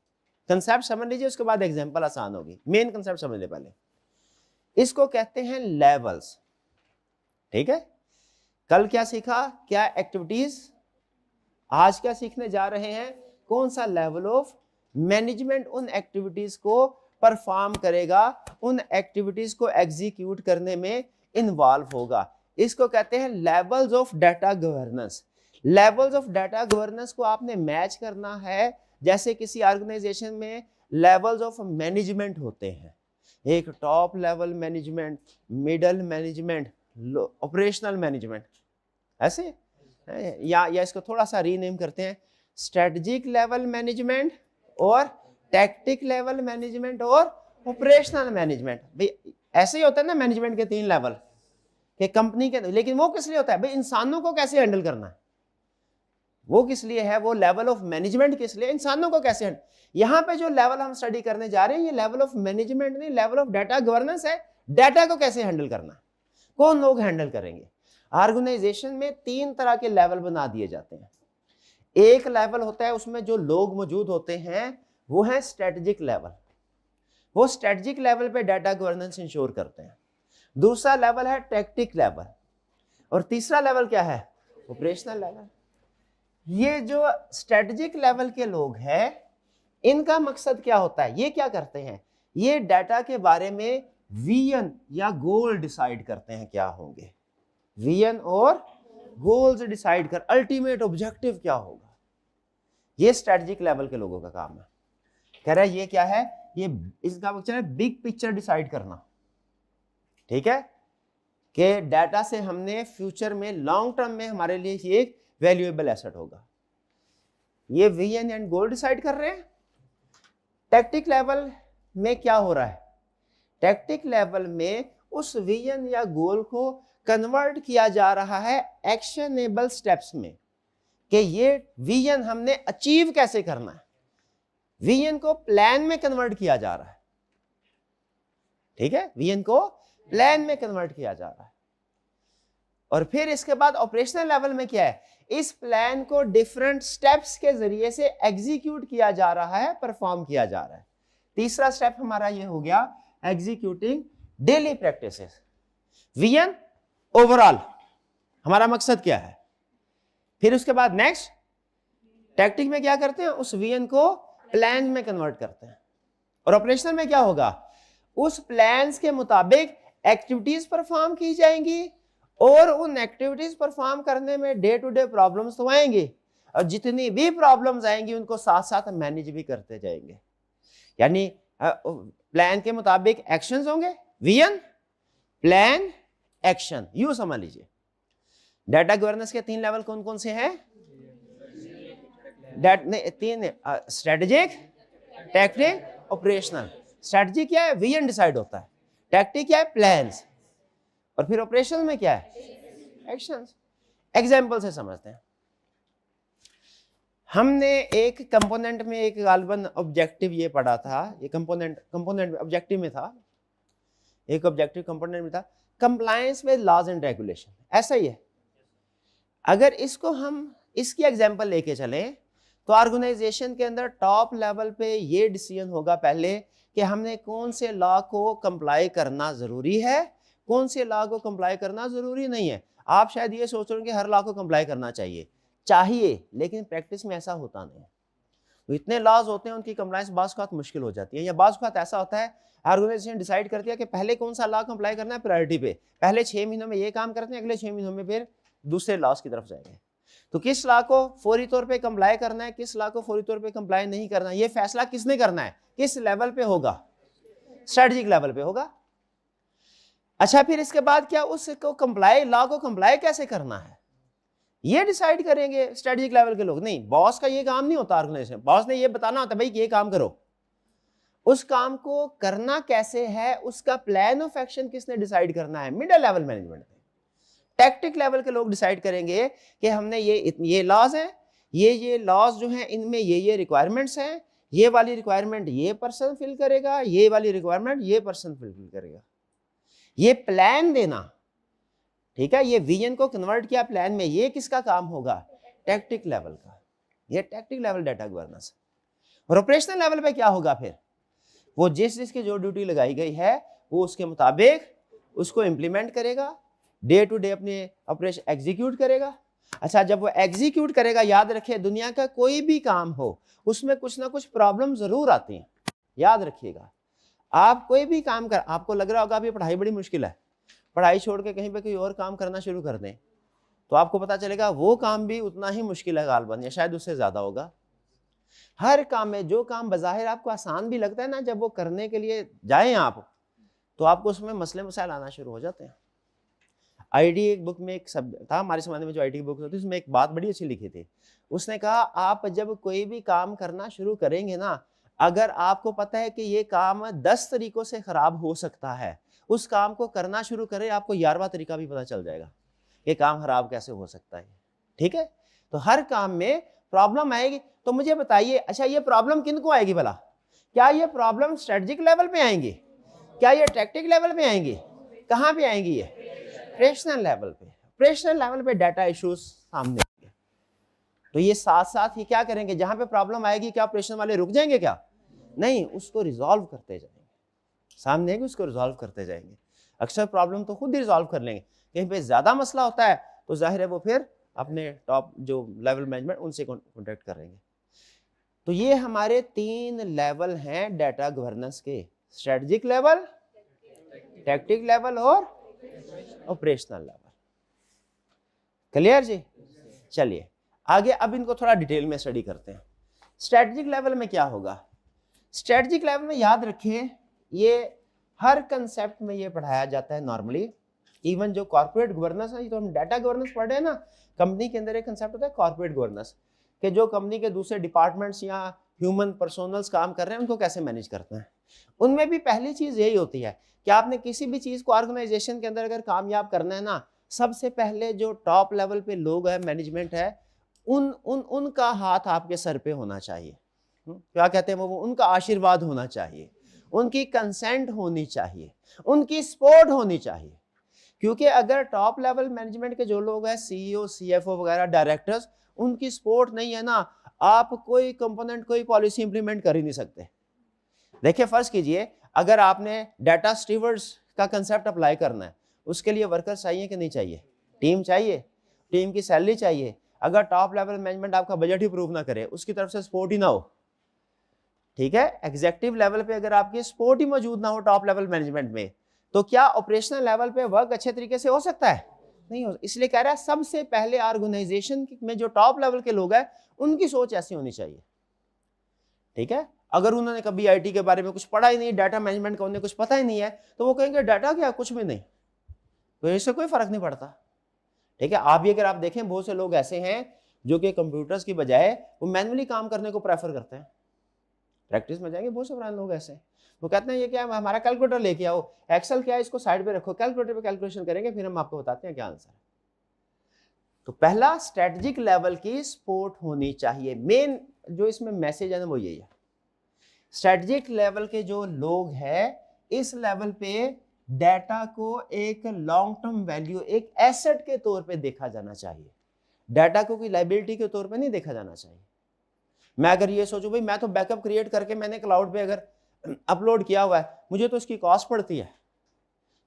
Speaker 1: कंसेप्ट समझ लीजिए, उसके बाद एग्जांपल आसान होगी। मेन कंसेप्ट समझ ले पहले, इसको कहते हैं लेवल्स। ठीक है, कल क्या सीखा, क्या एक्टिविटीज, आज क्या सीखने जा रहे हैं, कौन सा लेवल ऑफ मैनेजमेंट उन एक्टिविटीज को परफॉर्म करेगा, उन एक्टिविटीज को एग्जीक्यूट करने में इन्वॉल्व होगा। इसको कहते हैं levels of data governance. Levels of data governance को आपने मैच करना है, जैसे किसी ऑर्गेनाइजेशन में लेवल्स ऑफ मैनेजमेंट होते हैं, एक top level management, middle management, operational management, ऐसे या इसको थोड़ा सा रीनेम करते हैं, स्ट्रेटजिक लेवल मैनेजमेंट और टैक्टिक लेवल मैनेजमेंट और ऑपरेशनल मैनेजमेंट। भाई ऐसे ही होता है ना मैनेजमेंट के 3 लेवल के कंपनी के, लेकिन वो किस लिए होता है भाई, इंसानों को कैसे हैंडल करना है, वो किस लिए है, वो लेवल ऑफ मैनेजमेंट किस लिए, इंसानों को कैसे हैंडल। यहां पे जो लेवल हम स्टडी करने जा रहे हैं ये लेवल ऑफ मैनेजमेंट नहीं, लेवल ऑफ डाटा गवर्नेंस है। डाटा को कैसे हैंडल करना है, कौन लोग हैंडल करेंगे। ऑर्गेनाइजेशन में 3 तरह के लेवल बना दिए जाते हैं। एक लेवल होता है उसमें जो लोग मौजूद होते हैं वो है स्ट्रेटेजिक लेवल, वो स्ट्रेटेजिक लेवल पे डाटा गवर्नेंस इंश्योर करते हैं। दूसरा लेवल है टैक्टिक लेवल और तीसरा लेवल क्या है, ऑपरेशनल लेवल। ये जो स्ट्रेटेजिक लेवल के लोग हैं इनका मकसद क्या होता है, ये क्या करते हैं, ये डाटा के बारे में विजन या गोल डिसाइड करते हैं क्या होंगे, विजन और गोल्स डिसाइड कर, अल्टीमेट ऑब्जेक्टिव क्या होगा। ये स्ट्रेटेजिक लेवल के लोगों का काम है। कह रहा है ये क्या है, ये इसका मतलब है बिग पिक्चर डिसाइड करना। ठीक है, कि डाटा से हमने फ्यूचर में लॉन्ग टर्म में हमारे लिए ये एक वैल्यूएबल एसेट होगा, ये विजन एंड गोल डिसाइड कर रहे हैं। टैक्टिक लेवल में क्या हो रहा है, टैक्टिक लेवल में उस विजन या गोल को कन्वर्ट किया जा रहा है एक्शनेबल स्टेप्स में, कि ये विजन हमने अचीव कैसे करना है, विजन को प्लान में कन्वर्ट किया जा रहा है। ठीक है, विजन को प्लान में कन्वर्ट किया जा रहा है। और फिर इसके बाद ऑपरेशनल लेवल में क्या है, इस प्लान को डिफरेंट स्टेप्स के जरिए से एग्जीक्यूट किया जा रहा है, परफॉर्म किया जा रहा है। तीसरा स्टेप हमारा ये हो गया executing daily practices. Vision overall हमारा मकसद क्या है, फिर उसके बाद नेक्स्ट टैक्टिक में क्या करते हैं, उस विजन को प्लान में कन्वर्ट करते हैं। और ऑपरेशनल में क्या होगा, उस प्लान्स के मुताबिक एक्टिविटीज परफॉर्म की जाएंगी और उन एक्टिविटीज परफॉर्म करने में डे टू डे प्रॉब्लम्स तो आएंगी, और जितनी भी प्रॉब्लम्स आएंगी उनको साथ साथ मैनेज भी करते जाएंगे। यानी प्लान के मुताबिक एक्शंस होंगे, विजन प्लान एक्शन, यूं समझ लीजिए। डाटा गवर्नेंस के 3 लेवल कौन कौन से हैं, तीन, स्ट्रेटेजिक, टैक्टिक, ऑपरेशनल। स्ट्रेटजी क्या है, विजन डिसाइड होता है, टैक्टिक क्या है, प्लान्स, और फिर ऑपरेशन में क्या है, एक्शंस। एग्जांपल से समझते हैं। हमने एक कंपोनेंट में एक गालबन ऑब्जेक्टिव ये पढ़ा था, ये कंपोनेंट ऑब्जेक्टिव में था, एक ऑब्जेक्टिव कंपोनेंट में था compliance with laws and regulation. ऐसा ही है, अगर इसको हम इसकी एग्जांपल लेके चलें तो ऑर्गेनाइजेशन के अंदर टॉप लेवल पे ये डिसीजन होगा पहले कि हमने कौन से लॉ को कंप्लाई करना जरूरी है, कौन से लॉ को कंप्लाई करना जरूरी नहीं है। आप शायद ये सोच रहे हो कि हर लॉ को कंप्लाई करना चाहिए, लेकिन प्रैक्टिस में ऐसा होता नहीं है। तो इतने लॉज होते हैं, उनकी कंप्लायंस बाज़ वक़्त मुश्किल हो जाती है, या बाज़ वक़्त ऐसा होता है ऑर्गेनाइजेशन डिसाइड करती है कि पहले कौन सा लॉ कंप्लाई करना है प्रायोरिटी पे, पहले 6 महीनों में ये काम करते हैं, अगले 6 महीनों में फिर दूसरे लॉज की तरफ जाएंगे। तो किस लॉ को फौरी तौर पे कंप्लाई करना है, किस लॉ को फौरी तौर पे कंप्लाई नहीं करना है, ये फैसला किसने करना है, किस लेवल पे होगा, स्ट्रेटेजिक लेवल पे होगा। अच्छा, फिर इसके बाद क्या उसको कंप्लाई, लॉ को कंप्लाई कैसे करना है, ये डिसाइड करेंगे स्ट्रेटेजिक लेवल के लोग। नहीं, बॉस का ये काम नहीं होता ऑर्गेनाइजेशन। बॉस ने ये बताना होता भाई ये काम करो, उस काम को करना कैसे है, उसका प्लान ऑफ एक्शन किसने डिसाइड करना है, मिडिल लेवल मैनेजमेंट ने। टैक्टिक लेवल के लोग डिसाइड करेंगे कि हमने ये लॉज हैं, ये लॉज जो हैं इनमें ये रिक्वायरमेंट्स हैं, ये वाली रिक्वायरमेंट ये पर्सन फिल करेगा, ये वाली रिक्वायरमेंट ये पर्सन फिल करेगा। ये प्लान देना, ठीक है, ये विजन को कन्वर्ट किया प्लान में, ये किसका काम होगा, टैक्टिक लेवल का। ये टैक्टिक लेवल डाटा गवर्नेंस। और ऑपरेशनल लेवल पे क्या होगा फिर, वो जिसकी जो ड्यूटी लगाई गई है वो उसके मुताबिक उसको इम्प्लीमेंट करेगा, डे टू डे अपने ऑपरेशन एग्जीक्यूट करेगा। अच्छा, जब वो एग्जीक्यूट करेगा, याद रखिए दुनिया का कोई भी काम हो उसमें कुछ ना कुछ प्रॉब्लम जरूर आती हैं, याद रखिएगा। आप कोई भी काम कर, आपको लग रहा होगा अभी पढ़ाई बड़ी मुश्किल है, पढ़ाई छोड़ के कहीं पे कोई और काम करना शुरू कर दें तो आपको पता चलेगा वो काम भी उतना ही मुश्किल है गालबन, या शायद उससे ज्यादा होगा। हर काम में जो काम बज़ाहिर आपको आसान भी लगता है ना, जब वो करने के लिए जाएं आप तो आपको उसमें मसले मसाइल आना शुरू हो जाते हैं। आईटी एक बुक में एक शब्द था हमारे ज़माने में, जो आईटी बुक होती है उसमें एक बात बड़ी अच्छी लिखी थी। उसने कहा आप जब कोई भी काम करना शुरू करेंगे ना, अगर आपको पता है कि ये काम 10 तरीकों से ख़राब हो सकता है, उस काम को करना शुरू करें, आपको 11वां तरीका भी पता चल जाएगा कि काम ख़राब कैसे हो सकता है। ठीक है, तो हर काम में प्रॉब्लम आएगी। तो मुझे बताइए, अच्छा ये प्रॉब्लम किन को आएगी भला? क्या ये प्रॉब्लम स्ट्रेटजिक लेवल पे आएंगी? क्या ये टैक्टिक लेवल पे आएंगी? कहाँ पे आएंगी? ये ऑपरेशनल लेवल पे। ऑपरेशनल लेवल पे डाटा इश्यूज सामने आएंगे, तो ये साथ साथ ही क्या करेंगे, जहां पे प्रॉब्लम आएगी क्या ऑपरेशन वाले रुक जाएंगे? क्या नहीं, उसको रिजॉल्व करते जाएंगे। सामने आएगी उसको रिजॉल्व करते जाएंगे। अक्सर प्रॉब्लम तो खुद ही रिजॉल्व कर लेंगे, कहीं पे ज्यादा मसला होता है तो जाहिर है वो फिर अपने टॉप जो लेवल मैनेजमेंट उनसे कॉन्टेक्ट करेंगे। तो ये हमारे 3 लेवल हैं डाटा गवर्नेंस के, स्ट्रेटजिक लेवल, टैक्टिक लेवल और ऑपरेशनल लेवल। क्लियर जी? चलिए आगे अब इनको थोड़ा डिटेल में स्टडी करते हैं। स्ट्रेटजिक लेवल में क्या होगा? स्ट्रेटजिक लेवल में याद रखिए, ये हर कंसेप्ट में ये पढ़ाया जाता है नॉर्मली। इवन जो कॉर्पोरेट गवर्नेंस है, ये तो हम डाटा गवर्नेंस पढ़ रहे हैं ना, कंपनी के अंदर एक कंसेप्ट होता है कॉर्पोरेट गवर्नेंस, कि जो कंपनी के दूसरे डिपार्टमेंट्स या ह्यूमन पर्सोनल्स काम कर रहे हैं उनको कैसे मैनेज करते हैं। उनमें भी पहली चीज यही होती है कि आपने किसी भी चीज को ऑर्गेनाइजेशन के अंदर अगर कामयाब करना है ना, सबसे पहले जो टॉप लेवल पे लोग है, मैनेजमेंट है, उनका हाथ आपके सर पे होना चाहिए। क्या कहते हैं वो उनका आशीर्वाद होना चाहिए, उनकी कंसेंट होनी चाहिए, उनकी सपोर्ट होनी चाहिए। क्योंकि अगर टॉप लेवल मैनेजमेंट के जो लोग हैं, सीईओ, सीएफओ वगैरह, डायरेक्टर्स, उनकी सपोर्ट नहीं है ना, आप कोई कंपोनेंट, कोई पॉलिसी इंप्लीमेंट कर ही नहीं सकते। देखिए फर्ज कीजिए, अगर आपने डाटा स्टीवर्ड्स का कंसेप्ट अप्लाई करना है, उसके लिए वर्कर्स चाहिए कि नहीं चाहिए? टीम चाहिए, टीम की सैलरी चाहिए। अगर टॉप लेवल मैनेजमेंट आपका बजट ही अप्रूव ना करे, उसकी तरफ से सपोर्ट ही ना हो, ठीक है, एग्जीक्यूटिव लेवल पे अगर आपकी सपोर्ट ही मौजूद ना हो टॉप लेवल मैनेजमेंट में, तो क्या ऑपरेशनल लेवल पे वर्क अच्छे तरीके से हो सकता है? नहीं हो। इसलिए कह रहा है सबसे पहले ऑर्गेनाइजेशन में जो टॉप लेवल के लोग हैं उनकी सोच ऐसी होनी चाहिए। ठीक है, अगर उन्होंने कभी आईटी के बारे में कुछ पढ़ा ही नहीं, डाटा मैनेजमेंट का उन्हें कुछ पता ही नहीं है, तो वो कहेंगे डाटा क्या, कुछ भी नहीं, तो इससे कोई फर्क नहीं पड़ता। ठीक है, आप भी अगर आप देखें, बहुत से लोग ऐसे हैं जो कि कंप्यूटर्स की बजाय वो मैनुअली काम करने को प्रेफर करते हैं। प्रैक्टिस में जाएंगे, बहुत से पुराने लोग ऐसे, वो कहते हैं ये क्या है, हमारा कैलकुलेटर लेके आओ, एक्सेल क्या है इसको साइड पे रखो, कैलकुलेटर पे कैलकुलेशन करेंगे, फिर हम आपको बताते हैं क्या आंसर है। तो पहला स्ट्रेटजिक लेवल की सपोर्ट होनी चाहिए। मेन जो इसमें मैसेज है ना वो यही है, स्ट्रेटजिक लेवल के जो लोग हैं इस लेवल पे डाटा को एक लॉन्ग टर्म वैल्यू, एक एसेट के तौर पे देखा जाना चाहिए। डाटा को कोई लाइबिलिटी के तौर पे नहीं देखा जाना चाहिए। मैं अगर ये सोचूं भाई मैं तो बैकअप क्रिएट करके मैंने क्लाउड पे अगर अपलोड किया हुआ है, मुझे तो इसकी कॉस्ट पड़ती है,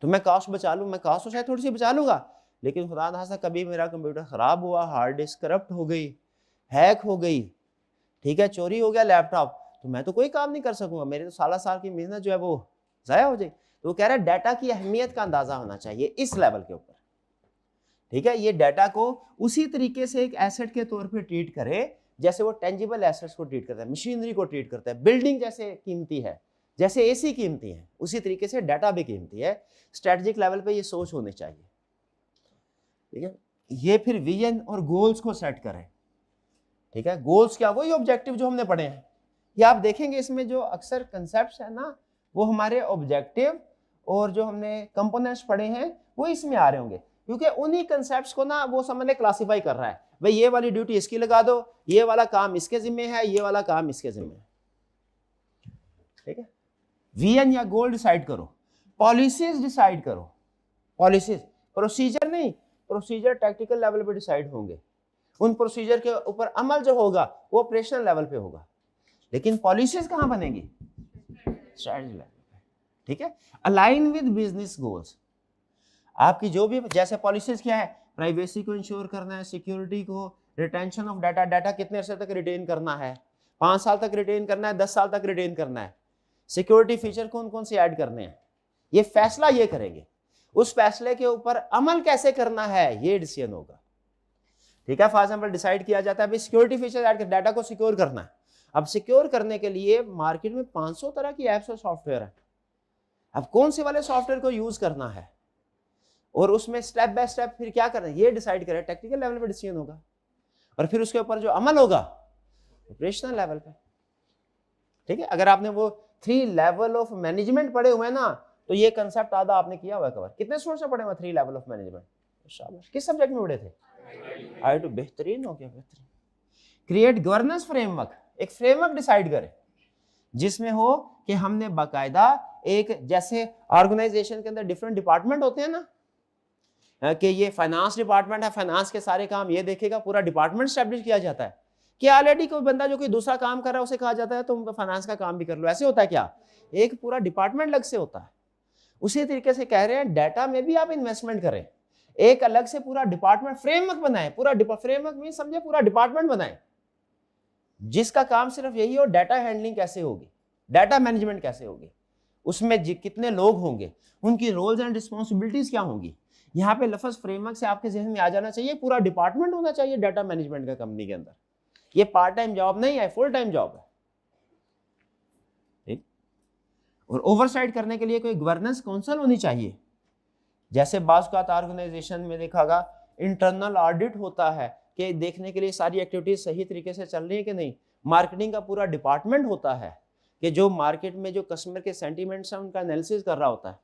Speaker 1: तो मैं कॉस्ट बचा लूँ, मैं कॉस्ट तो शायद थोड़ी सी बचा लूँगा, लेकिन खुदा ना खास्ता कभी मेरा कंप्यूटर ख़राब हुआ, हार्ड डिस्क करप्ट हो गई, हैक हो गई, ठीक है, चोरी हो गया लैपटॉप, तो मैं तो कोई काम नहीं कर सकूँगा, मेरे तो साल की मेहनत जो है वो ज़ाया हो जाएगी। तो वो कह रहा है डाटा की अहमियत का अंदाज़ा होना चाहिए इस लेवल के ऊपर। ठीक है, ये डाटा को उसी तरीके से एक एसेट के तौर पर ट्रीट करे जैसे वो टेंजिबल एसेट्स को ट्रीट करता है, मशीनरी को ट्रीट करता है, बिल्डिंग जैसे कीमती है, जैसे एसी कीमती है, उसी तरीके से डाटा भी कीमती है। स्ट्रेटजिक लेवल पे ये सोच होनी चाहिए। ठीक है, ये फिर विजन और गोल्स को सेट करें। ठीक है, गोल्स क्या, वही ऑब्जेक्टिव जो हमने पढ़े हैं। ये आप देखेंगे इसमें जो अक्सर कंसेप्ट है ना, वो हमारे ऑब्जेक्टिव और जो हमने कंपोनेंट्स पढ़े हैं वो इसमें आ रहे होंगे, क्योंकि उन्हीं कंसेप्ट्स को ना वो समझने क्लासिफाई कर रहा है, भाई ये वाली ड्यूटी इसकी लगा दो, ये वाला काम इसके जिम्मे है, ये वाला काम इसके जिम्मे है। ठीक है, विजन या गोल डिसाइड करो, पॉलिसीज डिसाइड करो। पॉलिसीज, प्रोसीजर नहीं, प्रोसीजर टैक्टिकल लेवल पे डिसाइड होंगे, उन प्रोसीजर के ऊपर अमल जो होगा वो ऑपरेशनल लेवल पे होगा, लेकिन पॉलिसीज कहां बनेंगी, स्ट्रेटजी लेवल पे। ठीक है, अलाइन विद बिजनेस गोल्स। आपकी जो भी जैसे पॉलिसीज क्या है, प्राइवेसी को इंश्योर करना है, सिक्योरिटी को, रिटेंशन ऑफ डाटा, डाटा कितने अर्से तक रिटेन करना है, 5 साल तक रिटेन करना है, 10 साल तक रिटेन करना है, सिक्योरिटी फीचर कौन कौन से ऐड करने हैं, ये फैसला ये करेंगे। उस फैसले के ऊपर अमल कैसे करना है ये डिसीजन होगा। ठीक है, फॉर एग्जांपल डिसाइड किया जाता है भाई सिक्योरिटी फीचर ऐड कर, डाटा को सिक्योर करना है। अब सिक्योर करने के लिए मार्केट में 500 तरह की एप्स और सॉफ्टवेयर है, अब कौन से वाले सॉफ्टवेयर को यूज करना है और उसमें स्टेप बाय स्टेप फिर क्या करना है ये डिसाइड करें, टेक्निकल लेवल पे डिसीजन होगा, और फिर उसके ऊपर जो अमल होगा ऑपरेशनल लेवल पे। ठीक है, अगर आपने वो 3 लेवल ऑफ मैनेजमेंट पढ़े हुए हैं ना, तो ये कंसेप्ट आधा आपने किया हुआ है कवर। कितने स्टूडेंट्स से पढ़े हुए 3 लेवल ऑफ मैनेजमेंट, शाबाश। किस सब्जेक्ट में पढ़े थे, आई टू, बेहतरीन हो गया, बेहतरीन। क्रिएट गवर्नेंस फ्रेमवर्क, एक फ्रेमवर्क डिसाइड करें जिसमें हो कि हमने बाकायदा एक, जैसे ऑर्गेनाइजेशन के अंदर डिफरेंट डिपार्टमेंट होते हैं ना, कि ये फाइनेंस डिपार्टमेंट है, फाइनेंस के सारे काम ये देखेगा, पूरा डिपार्टमेंट एस्टैब्लिश किया जाता है कि ऑलरेडी कोई बंदा जो कोई दूसरा काम कर रहा है उसे कहा जाता है तुम फाइनेंस का काम भी कर लो, ऐसे होता है क्या, एक पूरा डिपार्टमेंट अलग से होता है। उसी तरीके से कह रहे हैं डाटा में भी आप इन्वेस्टमेंट करें, एक अलग से पूरा डिपार्टमेंट फ्रेमवर्क बनाए, पूरा फ्रेमवर्क में समझे पूरा डिपार्टमेंट बनाए जिसका काम सिर्फ यही हो, डाटा हैंडलिंग कैसे होगी, डाटा मैनेजमेंट कैसे होगी, उसमें कितने लोग होंगे, उनकी रोल्स एंड रिस्पॉन्सिबिलिटीज क्या होंगी। यहाँ पे लफ्ज फ्रेमवर्क से आपके जहन में आ जाना चाहिए, पूरा डिपार्टमेंट होना चाहिए डाटा मैनेजमेंट का कंपनी के अंदर। ये पार्ट टाइम जॉब नहीं है, फुल टाइम जॉब है। ठीक, और ओवरसाइट करने के लिए कोई गवर्नेंस काउंसिल होनी चाहिए। जैसे बाज़ ऑर्गेनाइजेशन में देखा होगा इंटरनल ऑडिट होता है कि देखने के लिए सारी एक्टिविटीज सही तरीके से चल रही है कि नहीं। मार्केटिंग का पूरा डिपार्टमेंट होता है कि जो मार्केट में जो कस्टमर के सेंटीमेंट्स हैं उनका एनालिसिस कर रहा होता है।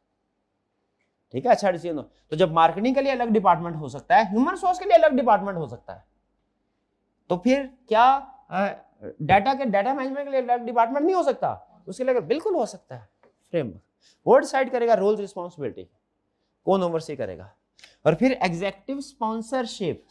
Speaker 1: ठीक है, अच्छा डिसीजन हो तो जब मार्केटिंग के लिए अलग डिपार्टमेंट हो सकता है, ह्यूमन सोर्स के लिए अलग डिपार्टमेंट हो सकता है, तो फिर क्या डाटा मैनेजमेंट के लिए अलग डिपार्टमेंट नहीं हो सकता, उसके लिए बिल्कुल हो सकता है। फ्रेमवर्क वो डिसाइड करेगा रोल रिस्पॉन्सिबिलिटी कौन ओवरसी करेगा। और फिर एग्जेक्टिव स्पॉन्सरशिप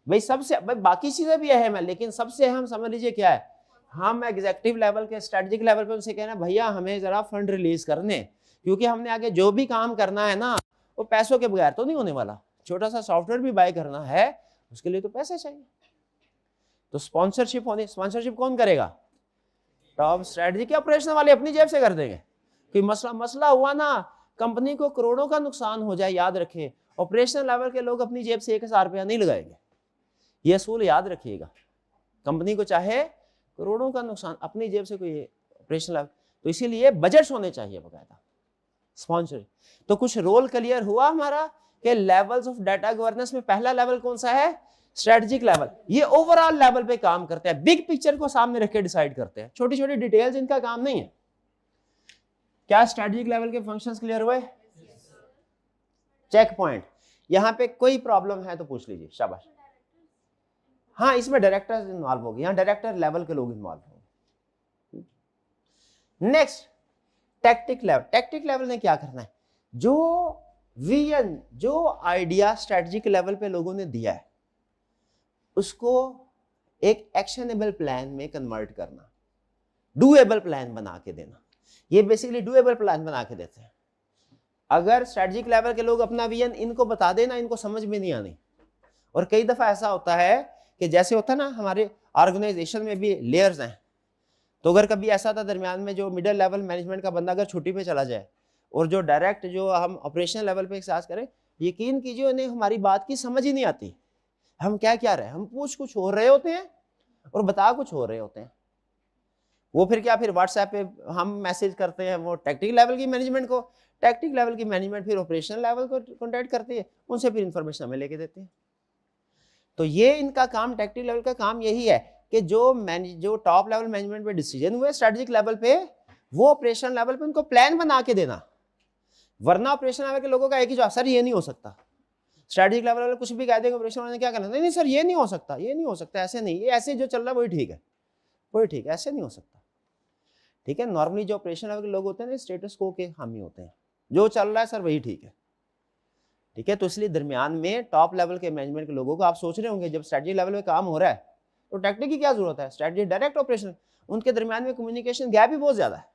Speaker 1: भाई सबसे, भाई बाकी चीजें भी अहम है लेकिन सबसे अहम समझ लीजिए क्या है, हम एग्जेक्टिव लेवल के स्ट्रेटेजिक लेवल पे उनसे कहना भैया हमें जरा फंड रिलीज करने, क्योंकि हमने आगे जो भी काम करना है ना वो पैसों के बगैर तो नहीं होने वाला। छोटा सा सॉफ्टवेयर भी बाय करना है उसके लिए तो पैसे चाहिए, तो स्पॉन्सरशिप होने, स्पॉन्सरशिप कौन करेगा, टॉप स्ट्रेटेजी के ऑपरेशन वाले अपनी जेब से कर देंगे। कोई मसला हुआ ना, कंपनी को करोड़ों का नुकसान हो जाए, याद रखें ऑपरेशनल लेवल के लोग अपनी जेब से 1000 रुपया नहीं लगाएंगे, ये असूल याद रखिएगा। कंपनी को चाहे करोड़ों का नुकसान, अपनी जेब से कोई ऑपरेशनल लेवल, तो इसीलिए बजट्स होने चाहिए बकायदा स्पॉन्सर। तो कुछ रोल क्लियर हुआ हमारा कि लेवल्स ऑफ डाटा गवर्नेंस में पहला लेवल कौन सा है, स्ट्रेटेजिक लेवल। ये ओवरऑल लेवल पे काम करते हैं, बिग पिक्चर को सामने रख के डिसाइड करते हैं, छोटी छोटी डिटेल्स इनका काम नहीं है। क्या स्ट्रेटेजिक लेवल के फंक्शंस क्लियर हुए? चेक पॉइंट, यहां पे कोई प्रॉब्लम है तो पूछ लीजिए, शाबाश। हाँ, इसमें डायरेक्टर्स इन्वॉल्व होंगे, यहां डायरेक्टर लेवल के लोग इन्वॉल्व होंगे। Next tactic level. Tactic level ने क्या करना है, जो विजन, जो आइडिया स्ट्रेटेजिक लेवल पे लोगों ने दिया है उसको एक एक्शनेबल प्लान में कन्वर्ट करना, डूएबल प्लान बना के देना। ये बेसिकली डूएबल प्लान बना के देते हैं। अगर स्ट्रेटेजिक लेवल के लोग अपना विजन इनको बता देना, इनको समझ में नहीं आनी। और कई दफा ऐसा होता है कि जैसे होता है ना हमारे ऑर्गेनाइजेशन में भी लेयर्स हैं, तो अगर कभी ऐसा था दरमियान में जो मिडिल लेवल मैनेजमेंट का बंदा अगर छुट्टी पे चला जाए और जो डायरेक्ट जो हम ऑपरेशनल लेवल पे एक्सास करें, यकीन कीजिए उन्हें हमारी बात की समझ ही नहीं आती। हम क्या रहे हैं, हम पूछ कुछ हो रहे होते हैं और बता कुछ हो रहे होते हैं। वो फिर क्या, फिर व्हाट्सएप पे हम मैसेज करते हैं वो टेक्निकल लेवल की मैनेजमेंट को, टेक्निकल लेवल की मैनेजमेंट फिर ऑपरेशनल लेवल को कॉन्टैक्ट करती है, उनसे फिर इंफॉर्मेशन हमें लेके देती है। तो ये इनका काम, टेक्निकल लेवल का काम यही है कि जो टॉप लेवल मैनेजमेंट पे डिसीजन हुए स्ट्रेटेजिक लेवल पे, वो ऑपरेशन लेवल पे उनको प्लान बना के देना। वरना ऑपरेशन लेवल के लोगों का एक ही जवाब, सर ये नहीं हो सकता। स्ट्रेटेजिक लेवल वाले कुछ भी कह देंगे, ऑपरेशन वाले ने क्या करना, नहीं नहीं सर ये नहीं हो सकता, ये नहीं हो सकता, ऐसे नहीं, ये ऐसे जो चल रहा है वही ठीक है, वही ठीक है, ऐसे नहीं हो सकता। ठीक है, नॉर्मली जो ऑपरेशन लेवल के लोग होते हैं ना, स्टेटस को के हामी होते हैं, जो चल रहा है सर वही ठीक है। ठीक है, तो इसलिए दरमियान में टॉप लेवल के मैनेजमेंट के लोगों को, आप सोच रहे होंगे जब स्ट्रेटजी लेवल में काम हो रहा है तो टेक्निक की क्या जरूरत है, स्ट्रेटजी डायरेक्ट ऑपरेशन, उनके दरमियान में कम्युनिकेशन गैप भी बहुत ज्यादा है।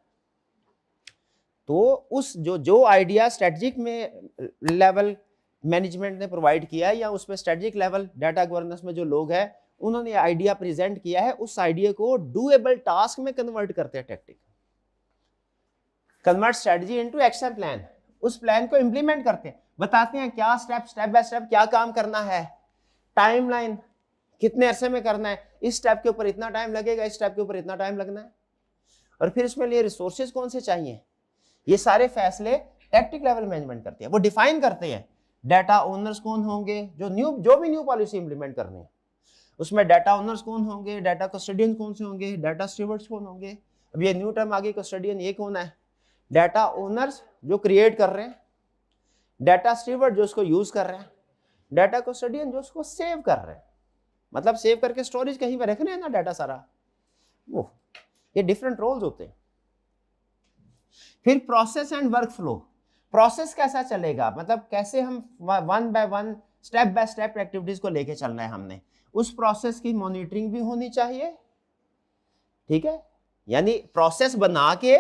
Speaker 1: तो उस जो आइडिया स्ट्रेटजिक में लेवल मैनेजमेंट ने प्रोवाइड किया है, या उस पर स्ट्रेटजिक लेवल डाटा गवर्नेंस में जो लोग हैं उन्होंने आइडिया प्रेजेंट किया है, उस आइडिया को डूएबल टास्क में कन्वर्ट करते हैं technique, convert strategy into action plan, उस प्लान को इंप्लीमेंट करते हैं, बताते हैं क्या स्टेप बाय स्टेप क्या काम करना है, टाइमलाइन कितने अरसे में करना है, इस स्टेप के ऊपर इतना टाइम लगेगा, इस स्टेप के ऊपर इतना टाइम लगना है, और फिर इसमें लिए रिसोर्सेज कौन से चाहिए, ये सारे फैसले टेक्निकल लेवल मैनेजमेंट करती है। वो डिफाइन करते हैं डाटा ओनर्स कौन होंगे, जो भी न्यू पॉलिसी इंप्लीमेंट करनी है उसमें डाटा ओनर्स कौन होंगे, डाटा कस्टोडियन कौन से होंगे, डाटा स्टीवर्ड्स कौन होंगे। अब ये न्यू टर्म आ गई कस्टोडियन, ये कौन है, डाटा ओनर्स जो क्रिएट कर रहे हैं, डाटा स्टीवर्ड जो उसको यूज कर रहे हैं, डाटा कस्टोडियन जो उसको सेव कर रहे हैं, मतलब सेव करके स्टोरेज कहीं पर रखने हैं ना डाटा सारा, वो ये डिफरेंट रोल्स होते हैं। फिर process and work flow, process कैसा चलेगा, मतलब कैसे हम one by one step by step activities को लेके चलना है हमने, उस प्रोसेस की मॉनिटरिंग भी होनी चाहिए। ठीक है, यानी प्रोसेस बना के,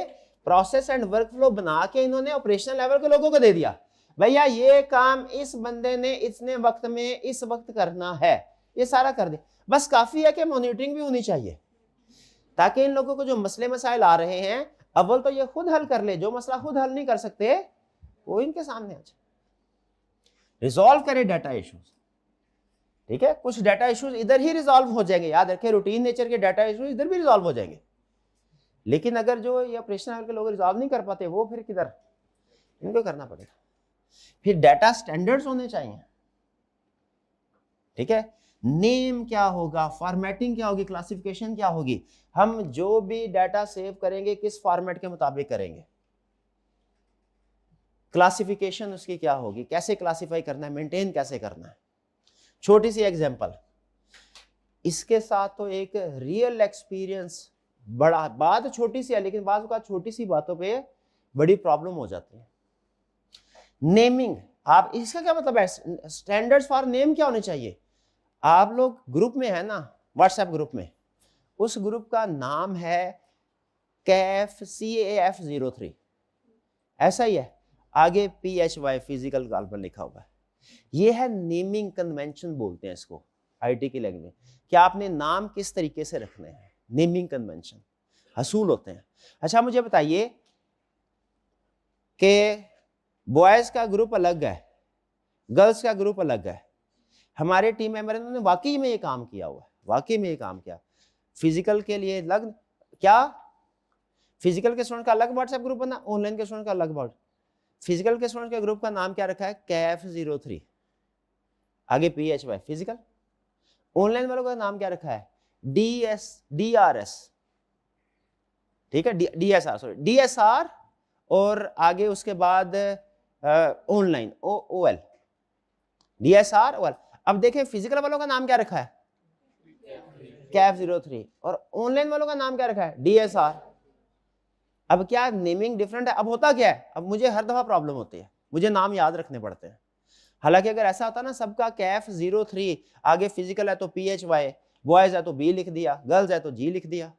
Speaker 1: प्रोसेस एंड वर्क फ्लो बना के इन्होंने ऑपरेशनल लेवल के लोगों को दे दिया, भैया ये काम इस बंदे ने इतने वक्त में इस वक्त करना है, ये सारा कर दे, बस काफी है कि मॉनिटरिंग भी होनी चाहिए, ताकि इन लोगों को जो मसले मसाइल आ रहे हैं अव्वल तो ये खुद हल कर ले, जो मसला खुद हल नहीं कर सकते वो इनके सामने आ जाए, रिजॉल्व करे डाटा इश्यूज। ठीक है, कुछ डाटा इश्यूज इधर ही रिजॉल्व हो जाएंगे, याद रखें रूटीन नेचर के डाटा इश्यूज इधर भी रिजॉल्व हो जाएंगे, लेकिन अगर जो ये ऑपरेशनल के लोग रिजॉल्व नहीं कर पाते वो फिर किधर, इनको करना पड़ेगा। फिर डाटा स्टैंडर्ड्स होने चाहिए। ठीक है, नेम क्या होगा, फॉर्मेटिंग क्या होगी, क्लासिफिकेशन क्या होगी, हम जो भी डाटा सेव करेंगे किस फॉर्मेट के मुताबिक करेंगे, क्लासिफिकेशन उसकी क्या होगी, कैसे क्लासिफाई करना है, मेंटेन कैसे करना है। छोटी सी एग्जांपल, इसके साथ तो एक रियल एक्सपीरियंस, बड़ा बात छोटी सी है लेकिन बात का छोटी सी बातों पे बड़ी प्रॉब्लम हो जाती है। नेमिंग, आप इसका क्या मतलब है, स्टैंडर्ड्स फॉर नेम क्या होने चाहिए, आप लोग ग्रुप में है ना, व्हाट्सएप ग्रुप में, उस ग्रुप का नाम है CAF03, ऐसा ही है, आगे PHY फिजिकल कॉल पर लिखा हुआ है, ये है नेमिंग कन्वेंशन बोलते हैं इसको IT की लैंग्वेज, कि आपने नाम किस तरीके से रखने हैं, नेमिंग कन्वेंशन हसूल होते हैं। अच्छा मुझे बताइए कि बॉयज का ग्रुप अलग है, गर्ल्स का ग्रुप अलग है, हमारे टीम मेंबर ने वाकई में ये काम किया हुआ है, वाकई में ये काम किया, फिजिकल के लिए अलग, क्या फिजिकल के स्टूडेंट का अलग व्हाट्सएप ग्रुप बना, ऑनलाइन के स्टूडेंट का अलग व्हाट्सएप, फिजिकल के स्टूडेंट के ग्रुप का नाम क्या रखा है, CAF03, आगे PHY फिजिकल, ऑनलाइन वालों का नाम क्या रखा है, DRS, ठीक है, DSR, और आगे उसके बाद ऑनलाइन OL, DSR OL। अब देखें फिजिकल वालों का नाम क्या रखा है, CAF03, और ऑनलाइन वालों का नाम क्या रखा है, DSR। अब क्या नेमिंग डिफरेंट है, अब होता क्या है, अब मुझे हर दफा प्रॉब्लम होती है, मुझे नाम याद रखने पड़ते हैं, हालांकि अगर ऐसा होता ना सबका CAF03, आगे फिजिकल है तो PHY, बॉयज है तो B लिख दिया, गर्ल्स है तो G लिख दिया,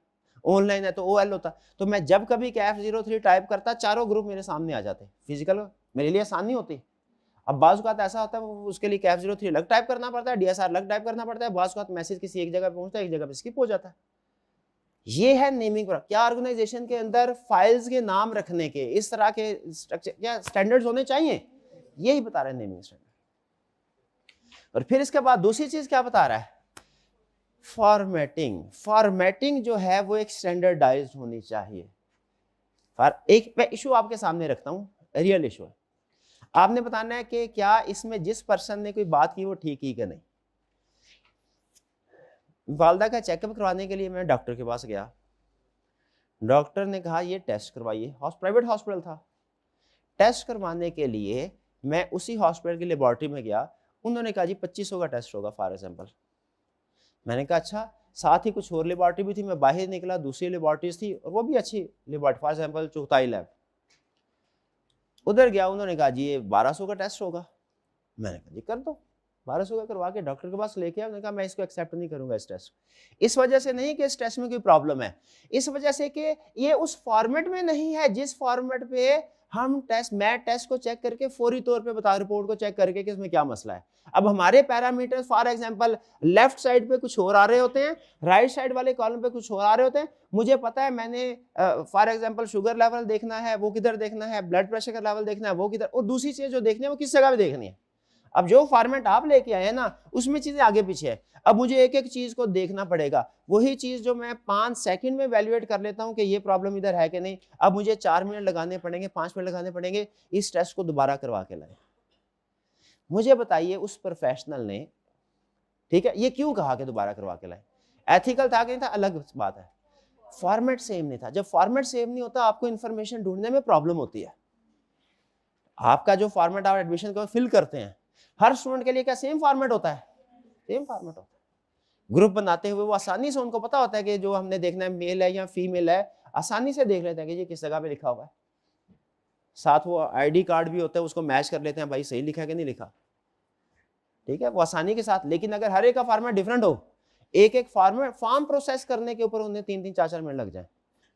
Speaker 1: ऑनलाइन है तो OL होता, तो मैं जब कभी CAF03 टाइप करता चारों ग्रुप मेरे सामने आ जाते, फिजिकल मेरे लिए आसान नहीं होती। अब बाज़ औक़ात ऐसा होता है उसके लिए CAF03 अलग टाइप करना पड़ता है, DSR अलग टाइप करना पड़ता है, बाज़ औक़ात मैसेज किसी एक जगह पे पहुंचता है, एक जगह पे स्किप हो जाता है। ये है नेमिंग। क्या ऑर्गेनाइजेशन के अंदर फाइल्स के नाम रखने के इस तरह के स्ट्रक्चर, क्या स्टैंडर्ड्स होने चाहिए, यही बता रहे हैं नेमिंग स्टैंडर्ड। और फिर इसके बाद दूसरी चीज क्या बता रहा है, फॉर्मेटिंग जो है वो एक स्टैंडर्डाइज्ड होनी चाहिए। एक मैं इशू आपके सामने रखता हूँ, रियल इशू है। आपने बताना है कि क्या इसमें जिस पर्सन ने कोई बात की वो ठीक की कि नहीं। वालदा का चेकअप करवाने के लिए मैं डॉक्टर के पास गया, डॉक्टर ने कहा ये टेस्ट करवाइए, प्राइवेट हॉस्पिटल था। टेस्ट करवाने के लिए मैं उसी हॉस्पिटल की लेबॉर्ट्री में गया, उन्होंने कहा जी 2500 का टेस्ट होगा फॉर एग्जाम्पल। मैंने कहा अच्छा, साथ ही कुछ और लेबॉर्ट्री भी थी, मैं बाहर निकला, दूसरी लेबॉर्ट्रीज थी और वो भी अच्छी लेबॉर्ट्री, फॉर एग्जाम्पल चौथाई लैब, उधर गया, उन्होंने कहा जी ये 1200 का टेस्ट होगा। मैंने कहा जी कर दो, 1200 का करवा के डॉक्टर के पास लेके आया। उन्होंने कहा मैं इसको एक्सेप्ट नहीं करूंगा इस टेस्ट। इस वजह से नहीं कि इस टेस्ट में कोई प्रॉब्लम है, इस वजह से कि ये उस फॉर्मेट में नहीं है जिस फॉर्मेट पे हम मैं टेस्ट को चेक करके फौरी तौर पे बता, रिपोर्ट को चेक करके कि इसमें क्या मसला है। अब हमारे parameter for example left side पे कुछ और आ रहे होते हैं, राइट साइड वाले कॉलम पे कुछ और आ रहे होते हैं। मुझे पता है मैंने फॉर एग्जांपल शुगर लेवल देखना है, वो किधर देखना है, ब्लड प्रेशर का लेवल देखना है, वो किधर, और दूसरी चीज जो देखनी है वो किस जगह पे देखनी है। अब जो फॉर्मेट आप लेके आए हैं ना, उसमें चीजें आगे पीछे है। अब मुझे एक एक चीज को देखना पड़ेगा, वही चीज जो मैं 5 सेकंड में वैल्यूएट कर लेता हूं कि ये प्रॉब्लम इधर है कि नहीं, अब मुझे 4 मिनट लगाने पड़ेंगे, 5 मिनट लगाने पड़ेंगे इस टेस्ट को दोबारा करवा के लाए। मुझे बताइए उस प्रोफेशनल ने, ठीक है, ये क्यों कहा कि दोबारा करवा के लाए? एथिकल था कि नहीं था, अलग बात है। फॉर्मेट सेम नहीं था। जब फॉर्मेट सेम नहीं होता, आपको इंफॉर्मेशन ढूंढने में प्रॉब्लम होती है। आपका जो फॉर्मेट आप एडमिशन को फिल करते हैं, हर स्टूडेंट के लिए क्या सेम फॉर्मेट होता है? सेम फॉर्मेट होता है। ग्रुप बनाते हुए वो आसानी से उनको पता होता है कि जो हमने देखना है मेल है या फीमेल है, आसानी से देख लेते हैं कि ये किस जगह पे लिखा हुआ है। साथ वो आईडी कार्ड भी होता है, उसको मैच कर लेते हैं, भाई सही लिखा है कि नहीं लिखा, ठीक है, वो आसानी के साथ। लेकिन अगर हर एक का फॉर्मेट डिफरेंट हो, एक एक फॉर्म प्रोसेस करने के ऊपर उन्हें 3-3 4-4 मिनट लग जाए,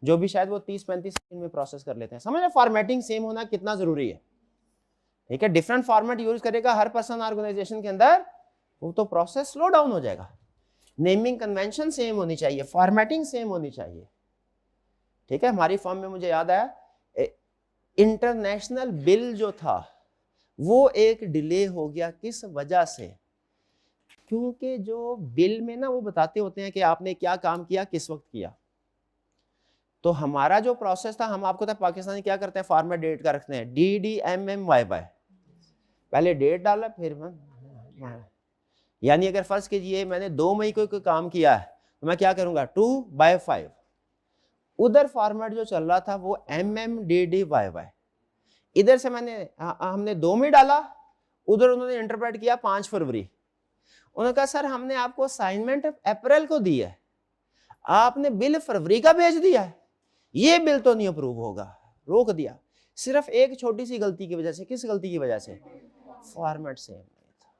Speaker 1: जो भी शायद वो 30-35 सेकंड में प्रोसेस कर लेते हैं। समझ रहे फॉर्मेटिंग सेम होना कितना जरूरी है? ठीक है, डिफरेंट फॉर्मेट यूज करेगा हर पर्सन ऑर्गेनाइजेशन के अंदर, वो तो प्रोसेस स्लो डाउन हो जाएगा। नेमिंग कन्वेंशन सेम होनी चाहिए, फॉर्मेटिंग सेम होनी चाहिए। ठीक है, हमारी फॉर्म में मुझे याद आया इंटरनेशनल बिल जो था वो एक डिले हो गया। किस वजह से? क्योंकि जो बिल में ना वो बताते होते हैं कि आपने क्या काम किया, किस वक्त किया। तो हमारा जो प्रोसेस था, हम आपको पाकिस्तानी क्या करते हैं, फॉर्मेट डेट का रखते हैं, DDMMYY, पहले डेट डाला फिर यानी अगर फर्ज कीजिए मैंने 2 मई को कोई काम किया है तो मैं क्या करूंगा 2/5। उधर फॉर्मेट जो चल रहा था वो MMDDYY, इधर से हमने 2 मई डाला, उधर उन्होंने इंटरप्रेट किया 5 फरवरी। उन्होंने कहा सर हमने आपको असाइनमेंट अप्रैल को दी है, आपने बिल फरवरी का भेज दिया है, ये बिल तो नहीं अप्रूव होगा, रोक दिया। सिर्फ एक छोटी सी गलती की वजह से। किस गलती की वजह से? फॉर्मेट सेम नहीं था।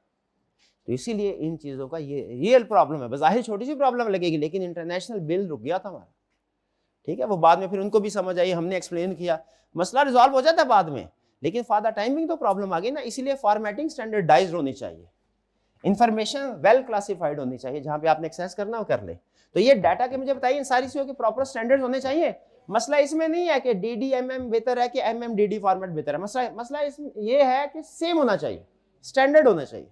Speaker 1: तो इसीलिए इन चीजों का ये रियल प्रॉब्लम है। बज़ाहिर छोटी सी प्रॉब्लम लगेगी, लेकिन इंटरनेशनल बिल रुक गया था हमारा। ठीक है, वो बाद में फिर उनको भी समझ आई, हमने एक्सप्लेन किया, मसला रिजॉल्व हो जाता है बाद में, लेकिन फॉर द टाइमिंग तो प्रॉब्लम आ गई ना। इसीलिए फॉर्मेटिंग स्टैंडर्डाइज्ड होनी चाहिए, इंफॉर्मेशन वेल क्लासिफाइड होनी चाहिए, जहां पे आपने एक्सेस करना हो कर ले। तो ये डाटा के मुझे बताइए, इन सारी चीजों के प्रॉपर स्टैंडर्ड होने चाहिए। मसला इसमें नहीं है कि DDMM बेहतर है कि MMDD फॉर्मेट बेहतर है, मसला ये है कि सेम होना चाहिए, स्टैंडर्ड होना चाहिए।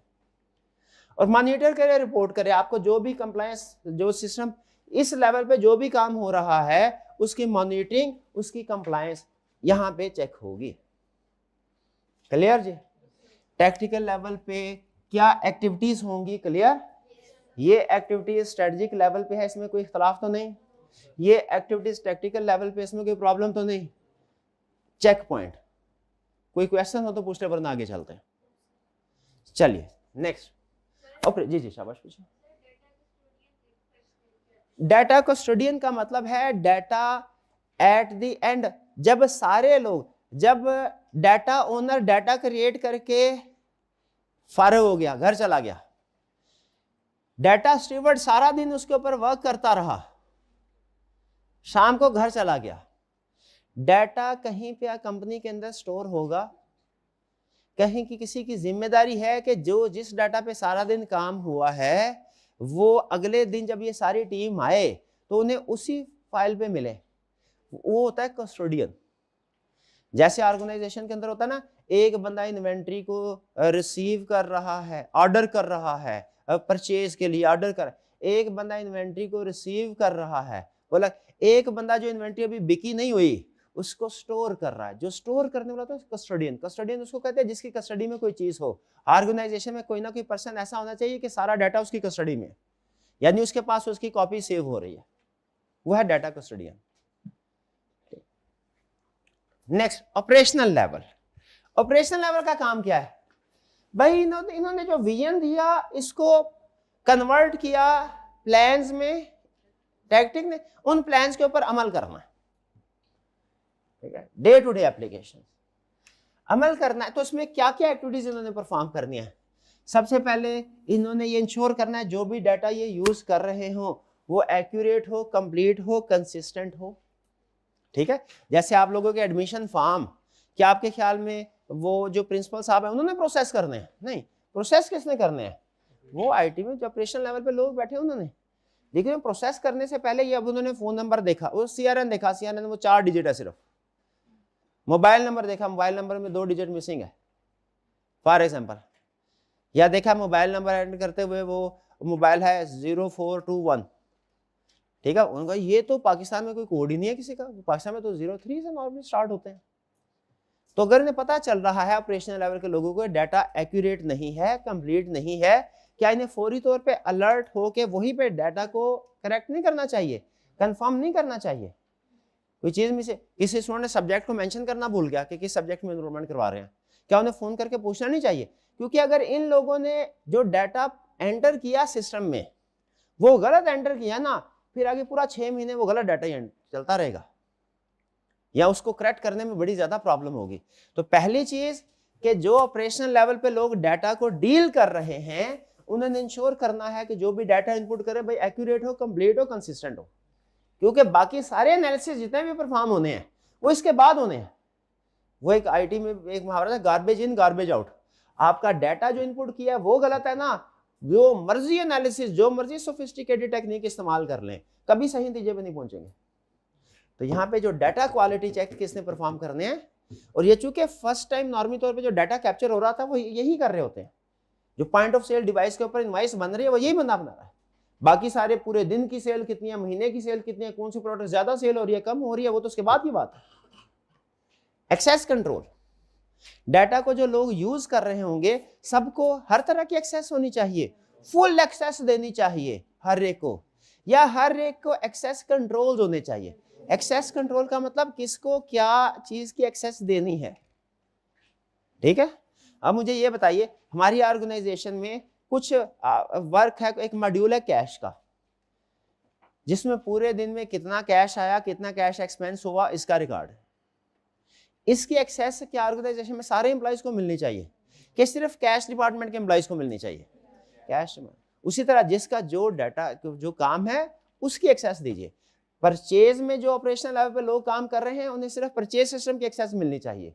Speaker 1: और मॉनिटर करे, रिपोर्ट करे, आपको जो भी कंप्लायंस, जो सिस्टम इस लेवल पे जो भी काम हो रहा है उसकी मॉनिटरिंग, उसकी कंप्लायंस यहां पे चेक होगी। क्लियर जी? टैक्टिकल लेवल पे क्या एक्टिविटीज होंगी? क्लियर? ये एक्टिविटीज स्ट्रेटेजिक लेवल पे है, इसमें कोई इख्तलाफ तो नहीं। ये एक्टिविटीज टैक्टिकल लेवल पे, इसमें कोई प्रॉब्लम तो नहीं। चेक पॉइंट, कोई क्वेश्चन हो तो पूछते, वरना आगे चलते हैं। चलिए नेक्स्ट। ओके जी जी, शाबाश पूछिए। डाटा कस्टोडियन का मतलब है डाटा एट द एंड, जब सारे लोग, जब डाटा ओनर डाटा क्रिएट करके फारिग हो गया, घर चला गया, डाटा स्टीवर्ड सारा दिन उसके ऊपर वर्क करता रहा, शाम को घर चला गया, डाटा कहीं पे कंपनी के अंदर स्टोर होगा, कहीं की किसी की जिम्मेदारी है कि जो जिस डाटा पे सारा दिन काम हुआ है वो अगले दिन जब ये सारी टीम आए तो उन्हें उसी फाइल पे मिले, वो होता है कस्टोडियन। जैसे ऑर्गेनाइजेशन के अंदर होता है ना, एक बंदा इन्वेंट्री को रिसीव कर रहा है, ऑर्डर कर रहा है, परचेज के लिए ऑर्डर कर, एक बंदा इन्वेंट्री को रिसीव कर रहा है, बोला एक बंदा जो इन्वेंट्री अभी बिकी नहीं हुई उसको स्टोर कर रहा है। जो स्टोर करने वाला था कस्टोडियन, कस्टोडियन उसको कहते हैं जिसकी कस्टडी में कोई चीज हो। ऑर्गेनाइजेशन में कोई ना कोई पर्सन ऐसा होना चाहिए कि सारा डाटा उसकी कस्टडी में, यानी उसके पास उसकी कॉपी सेव हो रही है, वो है data custodian. Next operational level. Operational level का काम क्या है भाई, इन्होंने जो विजन दिया इसको कन्वर्ट किया प्लान्स में, टैक्टिक ने उन प्लान्स के ऊपर अमल करना है, ठीक है, डे टू डे एप्लीकेशन अमल करना है। तो इसमें क्या क्या एक्टिविटीज इन्होंने परफॉर्म करनी है। सबसे पहले इन्होंने ये इंश्योर करना है जो भी डाटा ये यूज कर रहे हो वो एक्यूरेट हो, कंप्लीट हो, कंसिस्टेंट हो, ठीक है। जैसे आप लोगों के एडमिशन फॉर्म, क्या आपके ख्याल में वो जो प्रिंसिपल साहब है उन्होंने प्रोसेस करने हैं? नहीं, प्रोसेस किसने करने हैं? वो आईटी में जो ऑपरेशनल लेवल पे लोग बैठे उन्होंने। लेकिन प्रोसेस करने से पहले ये अब उन्होंने फोन नंबर देखा, वो सीआरएन देखा, सीआरएन वो 4 डिजिट है सिर्फ। मोबाइल नंबर देखा, मोबाइल नंबर में 2 डिजिट मिसिंग है फॉर एग्जाम्पल। या देखा मोबाइल नंबर एंटर करते हुए वो मोबाइल है 0421, ठीक है। उनका ये तो पाकिस्तान में कोई कोड ही नहीं है किसी का, पाकिस्तान में तो 03 से नॉर्मली स्टार्ट होते हैं। तो अगर इन्हें पता चल रहा है ऑपरेशनल लेवल के लोगों को डाटा एक्यूरेट नहीं है, कंप्लीट नहीं है, क्या इन्हें फौरी तौर पे अलर्ट हो के वहीं पे डाटा को करेक्ट नहीं करना चाहिए, कंफर्म नहीं करना चाहिए? कोई चीज में से किसी स्टूडेंट ने सब्जेक्ट को मेंशन करना भूल गया कि किस सब्जेक्ट में एनरोलमेंट करवा रहे हैं, क्या उन्हें फोन करके पूछना नहीं चाहिए? क्योंकि अगर इन लोगों ने जो डाटा एंटर किया सिस्टम में वो गलत एंटर किया ना, फिर आगे पूरा 6 महीने वो गलत डाटा चलता रहेगा या उसको करेक्ट करने में बड़ी ज्यादा प्रॉब्लम होगी। तो पहली चीज कि जो ऑपरेशनल लेवल पे लोग डाटा को डील कर रहे हैं उन्हें इंश्योर करना है कि जो भी डाटा इनपुट करे भाई एक्यूरेट हो, कंप्लीट हो, कंसिस्टेंट हो। क्योंकि बाकी सारे एनालिसिस जितने भी परफॉर्म होने हैं वो इसके बाद होने हैं। वो एक आईटी में एक मुहावरा है, गार्बेज इन गार्बेज आउट। आपका डाटा जो इनपुट किया है वो गलत है ना, जो मर्जी एनालिसिस, जो मर्जी सोफिस्टिकेटेड टेक्निक इस्तेमाल कर लें, कभी सही नतीजे पे नहीं पहुंचेंगे। तो यहाँ पे जो डाटा क्वालिटी चेक किसने परफॉर्म करने हैं, और ये चूंकि फर्स्ट टाइम नॉर्मली तौर पे जो डाटा कैप्चर हो रहा था वो यही कर रहे होते हैं। जो पॉइंट ऑफ सेल डिवाइस के ऊपर इनवाइस बन रही है वो यही बंदा बना रहा है। बाकी सारे पूरे दिन की सेल कितनी है, महीने की सेल कितनी है, कौन सी प्रोडक्ट ज्यादा सेल हो रही है, कम हो रही है, वो तो उसके बाद की बात है। एक्सेस कंट्रोल, डाटा को जो लोग यूज कर रहे होंगे सबको हर तरह की एक्सेस होनी चाहिए, फुल एक्सेस देनी चाहिए हर एक को, या हर एक को एक्सेस कंट्रोल होने चाहिए। एक्सेस कंट्रोल का मतलब किसको क्या चीज की एक्सेस देनी है, ठीक है। अब मुझे ये बताइए, हमारी ऑर्गेनाइजेशन में कुछ वर्क है, एक मॉड्यूल है कैश का, जिसमें पूरे दिन में कितना कैश आया, कितना कैश एक्सपेंस हुआ, इसका रिकॉर्ड है। इसकी एक्सेस क्या ऑर्गेनाइजेशन में सारे एम्प्लॉइज को मिलनी चाहिए कि सिर्फ कैश डिपार्टमेंट के एम्प्लॉइज को मिलनी चाहिए? कैश में उसी तरह जिसका जो डाटा जो काम है उसकी एक्सेस दीजिए। परचेज में जो ऑपरेशनल लेवल पे लोग काम कर रहे हैं उन्हें सिर्फ परचेज सिस्टम की एक्सेस मिलनी चाहिए।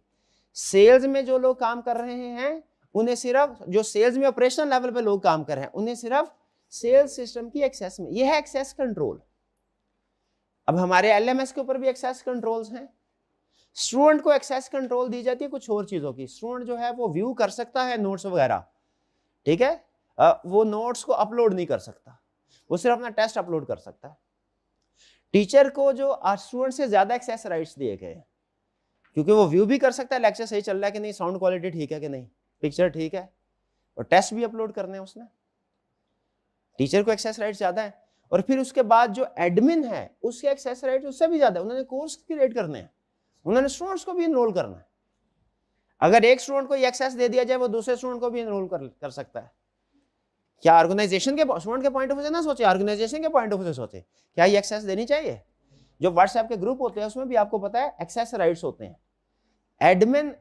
Speaker 1: सेल्स में जो लोग काम कर रहे हैं उन्हें सिर्फ, जो सेल्स में ऑपरेशनल लेवल पे लोग काम कर रहे हैं उन्हें सिर्फ सेल्स सिस्टम की एक्सेस में। यह है एक्सेस कंट्रोल। अब हमारे एलएमएस के ऊपर भी एक्सेस कंट्रोल्स हैं। स्टूडेंट को एक्सेस कंट्रोल दी जाती है कुछ और चीजों की। स्टूडेंट जो है वो व्यू कर सकता है नोट्स वगैरह, ठीक है, वो नोट्स को अपलोड नहीं कर सकता, वो सिर्फ अपना टेस्ट अपलोड कर सकता है। टीचर को जो स्टूडेंट से ज्यादा एक्सेस राइट्स दिए गए हैं, क्योंकि वो व्यू भी कर सकता है लेक्चर सही चल रहा है कि नहीं, साउंड क्वालिटी ठीक है कि नहीं, पिक्चर ठीक है, और टेस्ट भी अपलोड करने हैं उसने। टीचर को एक्सेस राइट्स ज्यादा है। और फिर उसके बाद जो एडमिन है उसके एक्सेस राइट्स उससे भी ज्यादा है। उन्होंने कोर्स क्रिएट करने हैं, उन्होंने स्टूडेंट्स को भी इनरोल करना है। अगर एक स्टूडेंट को ये एक्सेस दे दिया जाए वो दूसरे स्टूडेंट को भी इनरोल कर सकता है। क्या ऑर्गेनाइजेशन के स्टूडेंट के पॉइंट ऑफ व्यू से ना सोचे, ऑर्गेनाइजेशन के पॉइंट ऑफ व्यू से सोचे, क्या ये एक्सेस देनी चाहिए? जो व्हाट्सएप के ग्रुप होते हैं उसमें भी आपको पता है एक्सेस राइट्स होते हैं। एडमिन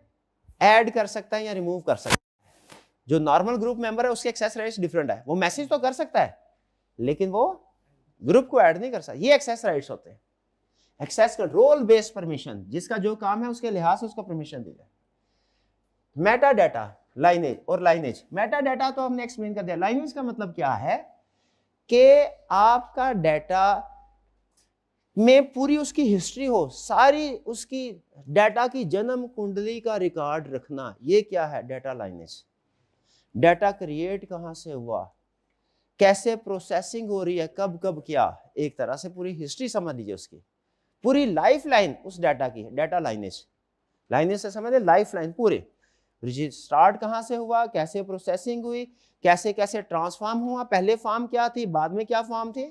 Speaker 1: ऐड कर सकता है या रिमूव कर सकता है। जो नॉर्मल ग्रुप मेंबर है उसके एक्सेस राइट्स डिफरेंट है, वो मैसेज तो कर सकता है लेकिन वो ग्रुप को ऐड नहीं कर सकता। ये एक्सेस राइट्स होते हैं। एक्सेस कंट्रोल बेस्ड परमिशन, जिसका जो काम है उसके लिहाज से उसको परमिशन दी जाए। मेटा डाटा, लाइनेज और लाइनेज। मेटा डाटा तो हमने एक्सप्लेन कर दिया। लाइनेज का मतलब क्या है कि आपका डाटा में पूरी उसकी हिस्ट्री हो, सारी उसकी डाटा की जन्म कुंडली का रिकॉर्ड रखना, ये क्या है? Data lineage. डाटा क्रिएट कहां से हुआ, कैसे प्रोसेसिंग हो रही है, कब कब क्या, एक तरह से पूरी हिस्ट्री समझ लीजिए उसकी, पूरी लाइफ लाइन उस डाटा की, डाटा लाइनेज, लाइनेज से समझ लाइफ लाइन पूरे, स्टार्ट कहाँ से हुआ, कैसे प्रोसेसिंग हुई, कैसे कैसे ट्रांसफॉर्म हुआ, पहले फॉर्म क्या थी, बाद में क्या फॉर्म थी।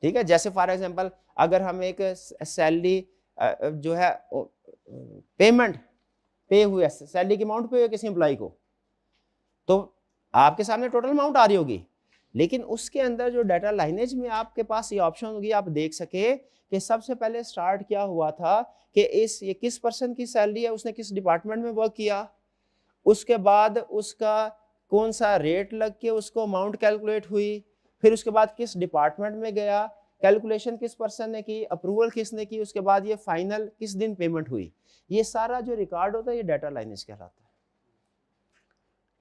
Speaker 1: ठीक है, जैसे फॉर एग्जांपल अगर हम एक सैलरी जो है पेमेंट पे हुई है, सैलरी की अमाउंट पे हुई है किसी एम्प्लॉय को, तो आपके सामने टोटल अमाउंट आ रही होगी, लेकिन उसके अंदर जो डाटा लाइनेज में आपके पास ये ऑप्शन होगी, आप देख सके कि सबसे पहले स्टार्ट क्या हुआ था, कि ये किस पर्सन की सैलरी है, उसने किस डिपार्टमेंट में वर्क किया, उसके बाद उसका कौन सा रेट लग के उसको अमाउंट कैलकुलेट हुई, फिर उसके बाद किस डिपार्टमेंट में गया, कैलकुलेशन किस पर्सन ने की, अप्रूवल किसने की, उसके बाद ये फाइनल किस दिन पेमेंट हुई, ये सारा जो रिकॉर्ड होता है ये डाटा लाइनेज कहलाता है।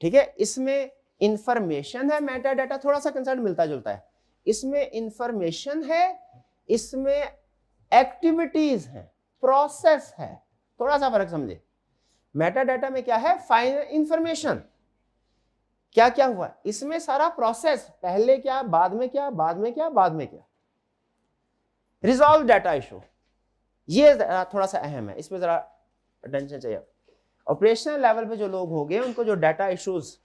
Speaker 1: ठीक है, इसमें इंफॉर्मेशन है, मेटा डाटा थोड़ा सा कंसेप्ट मिलता जुलता है, इसमें इंफॉर्मेशन है, इसमें एक्टिविटीज है, प्रोसेस है, थोड़ा सा फर्क समझे। मेटा डाटा में क्या है, फाइनल इंफॉर्मेशन, क्या क्या हुआ, इसमें सारा प्रोसेस, पहले क्या, बाद में क्या, बाद में क्या, बाद में क्या, रिजॉल्व डाटा इशू, ये थोड़ा सा अहम है, इसमें जरा अटेंशन चाहिए। ऑपरेशनल लेवल पे जो लोग हो गए उनको जो डाटा इश्यूज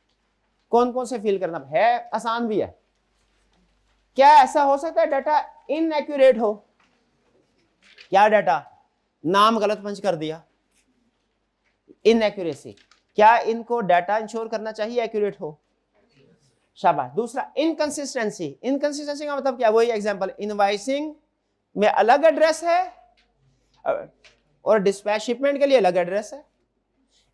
Speaker 1: कौन कौन से फील करना है, आसान भी है। क्या ऐसा हो सकता है डाटा इनएक्यूरेट हो, क्या डाटा नाम गलत पंच कर दिया, इनएक्यूरेसी, क्या इनको डाटा इंश्योर करना चाहिए एक्यूरेट हो, शाबाश। दूसरा इनकंसिस्टेंसी, इनकंसिस्टेंसी का मतलब क्या, वही एग्जांपल, इनवॉइसिंग में अलग एड्रेस है और डिस्पैच शिपमेंट के लिए अलग एड्रेस है,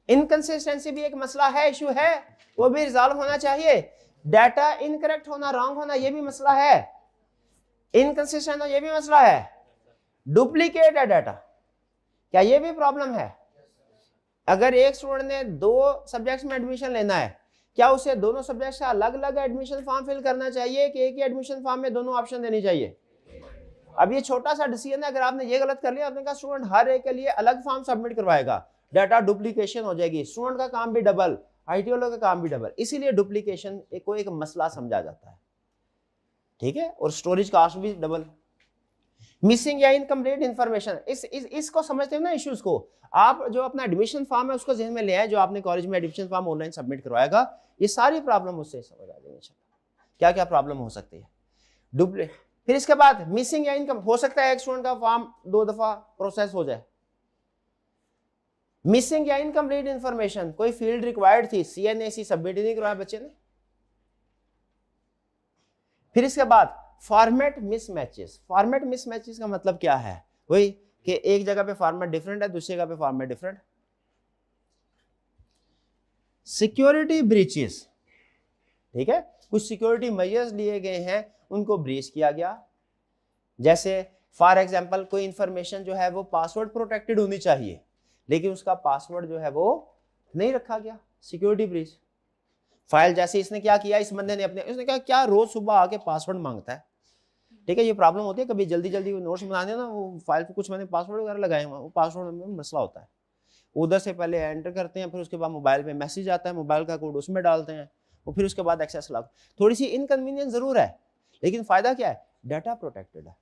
Speaker 1: इनकंसिस्टेंसी भी एक मसला है, इशू है, वो भी रिजॉल्व होना चाहिए। डाटा इनकरेक्ट होना, रॉन्ग होना, ये भी मसला है, इनकंसिस्टेंट ये भी मसला है, डुप्लीकेट है डाटा, क्या ये भी प्रॉब्लम है। अगर एक स्टूडेंट ने 2 सब्जेक्ट्स में एडमिशन लेना है, क्या उसे दोनों सब्जेक्ट्स का अलग अलग एडमिशन फॉर्म फिल करना चाहिए कि एक ही एडमिशन फॉर्म में दोनों ऑप्शन देनी चाहिए। अब ये छोटा सा डिसीजन है, अगर आपने ये गलत कर लिया, आपने कहा स्टूडेंट हर एक के लिए अलग फॉर्म सबमिट करवाएगा, डाटा डुप्लीकेशन हो जाएगी, स्टूडेंट का काम भी डबल, आईटी वालों का काम भी डबल, इसीलिए डुप्लीकेशन को एक मसला समझा जाता है। ठीक है, और स्टोरेज कॉस्ट भी डबल। मिसिंग या इनकम्प्लीट इंफॉर्मेशन, इसको समझते हो ना इश्यूज को, आप जो अपना एडमिशन फॉर्म है उसको ज़हन में ले आए, जो आपने कॉलेज में एडमिशन फॉर्म ऑनलाइन सबमिट करवाएगा, ये सारी प्रॉब्लम उससे समझ आ जाएगी क्या क्या प्रॉब्लम हो सकती है। डुप्लीकेट, फिर इसके बाद मिसिंग या इनकम, हो सकता है एक स्टूडेंट का फॉर्म 2 दफा प्रोसेस हो जाए। मिसिंग या इनकम्प्लीट इंफॉर्मेशन, कोई फील्ड रिक्वायर्ड थी, CNAC सबमिट नहीं करवाया बच्चे ने। फिर इसके बाद फॉर्मेट मिसमैचेस, फॉर्मेट मिसमैचेस का मतलब क्या है, वही कि एक जगह पे फॉर्मेट डिफरेंट है, दूसरी जगह पे फॉर्मेट डिफरेंट। सिक्योरिटी ब्रीचेस, ठीक है, कुछ सिक्योरिटी मेजर्स लिए गए हैं, उनको ब्रीच किया गया, जैसे फॉर एग्जांपल कोई इंफॉर्मेशन जो है वो पासवर्ड प्रोटेक्टेड होनी चाहिए, लेकिन उसका पासवर्ड जो है वो नहीं रखा गया, सिक्योरिटी ब्रीच। फाइल जैसे इसने क्या किया, इस बंदे ने अपने, उसने कहा क्या रोज सुबह आके पासवर्ड मांगता है। ठीक है, ये प्रॉब्लम होती है, कभी जल्दी जल्दी नोट्स बनाने ना, वो फाइल पे कुछ मैंने पासवर्ड वगैरह लगाए हुए, वो पासवर्ड में मसला होता है, उधर से पहले एंटर करते हैं, फिर उसके बाद मोबाइल पे मैसेज आता है, मोबाइल का कोड उसमें डालते हैं, और फिर उसके बाद एक्सेस लॉक। थोड़ी सी इनकन्वीनियंस जरूर है, लेकिन फायदा क्या है, डाटा प्रोटेक्टेड है।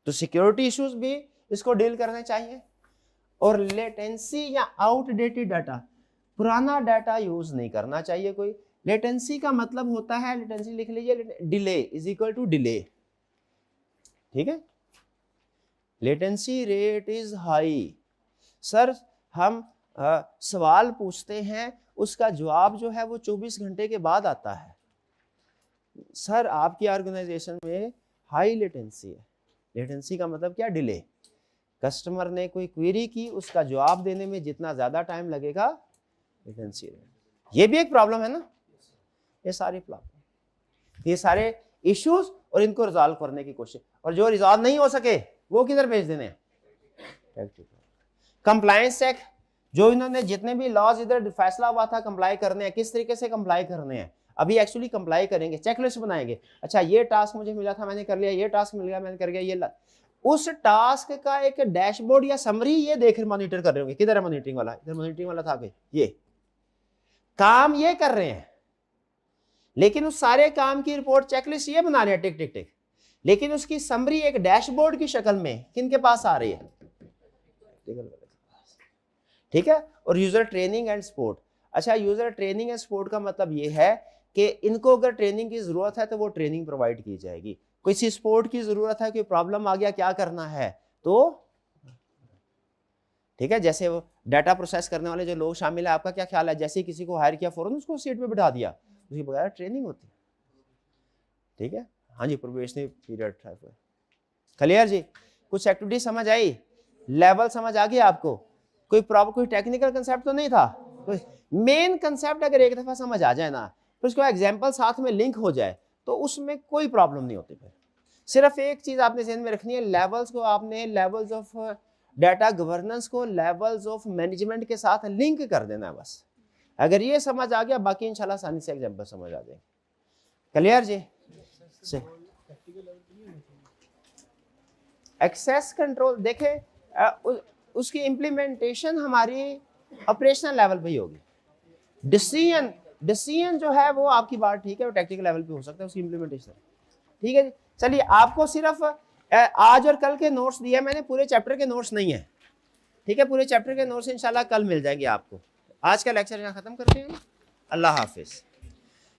Speaker 1: तो सिक्योरिटी इश्यूज भी इसको डील करने चाहिए। और लेटेंसी या आउटडेटेड डाटा, पुराना डाटा यूज नहीं करना चाहिए कोई। लेटेंसी का मतलब होता है, लेटेंसी लिख लीजिए, delay is equal to delay. ठीक है, latency rate is high. Sir हम सवाल पूछते हैं, उसका जवाब जो है वो 24 घंटे के बाद आता है। सर आपकी ऑर्गेनाइजेशन में हाई लेटेंसी है, लेटेंसी का मतलब क्या, डिले। कस्टमर ने कोई क्वेरी की, उसका जवाब देने में जितना ज्यादा टाइम लगेगा, लेटेंसी रेट, ये भी एक प्रॉब्लम है ना। ये सारी प्रॉब्लम, ये सारे इश्यूज, और इनको रिजॉल्व करने की कोशिश, और जो रिजॉल्व नहीं हो सके वो किधर भेज देने हैं। कंप्लायंस चेक, जो इन्होंने जितने भी लॉज इधर फैसला हुआ था कंप्लाई करने हैं, किस तरीके से कंप्लाई करने हैं, अभी एक्चुअली कंप्लाई करेंगे, चेकलिस्ट बनाएंगे। अच्छा ये टास्क मुझे मिला था, मैंने कर लिया, ये टास्क मिल गया, मैंने कर गया, ये उस टास्क का एक डैशबोर्ड या समरी ये देख मॉनिटर कर रहे होंगे, किधर है मॉनिटरिंग वाला, इधर मॉनिटरिंग वाला था, ये काम ये कर रहे हैं, लेकिन उस सारे काम की रिपोर्ट चेकलिस्ट ये बना रहे हैं टिक टिक टिक, लेकिन उसकी समरी एक डैशबोर्ड की शक्ल में किन के पास आ रही है, ठीक है। और यूजर ट्रेनिंग एंड सपोर्ट, अच्छा यूजर ट्रेनिंग एंड सपोर्ट का मतलब ये है कि इनको अगर ट्रेनिंग की जरूरत है तो वो ट्रेनिंग प्रोवाइड की जाएगी, कोई सी सपोर्ट की जरूरत है, कोई प्रॉब्लम आ गया क्या करना है तो, ठीक है। जैसे वो डाटा प्रोसेस करने वाले जो लोग शामिल है, आपका क्या ख्याल है, जैसे ही किसी को हायर किया फौरन उसको सीट पे बिठा दिया, उसकी बगैर ट्रेनिंग होती है, ठीक है। हाँ जी, प्रोबेशनरी पीरियड क्लियर जी, कुछ एक्टिविटी समझ आई, लेवल समझ आ गया आपको, कोई प्रॉब्लम, कोई टेक्निकल कंसेप्ट तो नहीं था, कोई मेन कंसेप्ट अगर एक दफा समझ आ जाए ना, फिर उसको एग्जांपल साथ में लिंक हो जाए तो उसमें कोई प्रॉब्लम नहीं होती। फिर सिर्फ एक चीज आपने ध्यान में रखनी है, लेवल्स को आपने लेवल्स ऑफ डाटा गवर्नेंस को लेवल्स ऑफ मैनेजमेंट के साथ लिंक कर देना है बस। अगर ये समझ आ गया, बाकी इंशाल्लाह आसानी से एग्जांपल समझ आ जाएंगे। क्लियर जी? एक्सेस कंट्रोल देखें, उसकी इम्प्लीमेंटेशन हमारी ऑपरेशनल लेवल पे ही होगी। डिसीजन जो है वो आपकी बात ठीक है, वो टेक्निकल लेवल पे हो सकता है, उसकी इम्प्लीमेंटेशन, ठीक है जी। चलिए, आपको सिर्फ आज और कल के नोट्स दिए मैंने, पूरे चैप्टर के नोट्स नहीं है, ठीक है। पूरे चैप्टर के नोट्स इंशाल्लाह कल मिल जाएंगे आपको। आज का लेक्चर यहाँ खत्म करते हैं, अल्लाह हाफिज।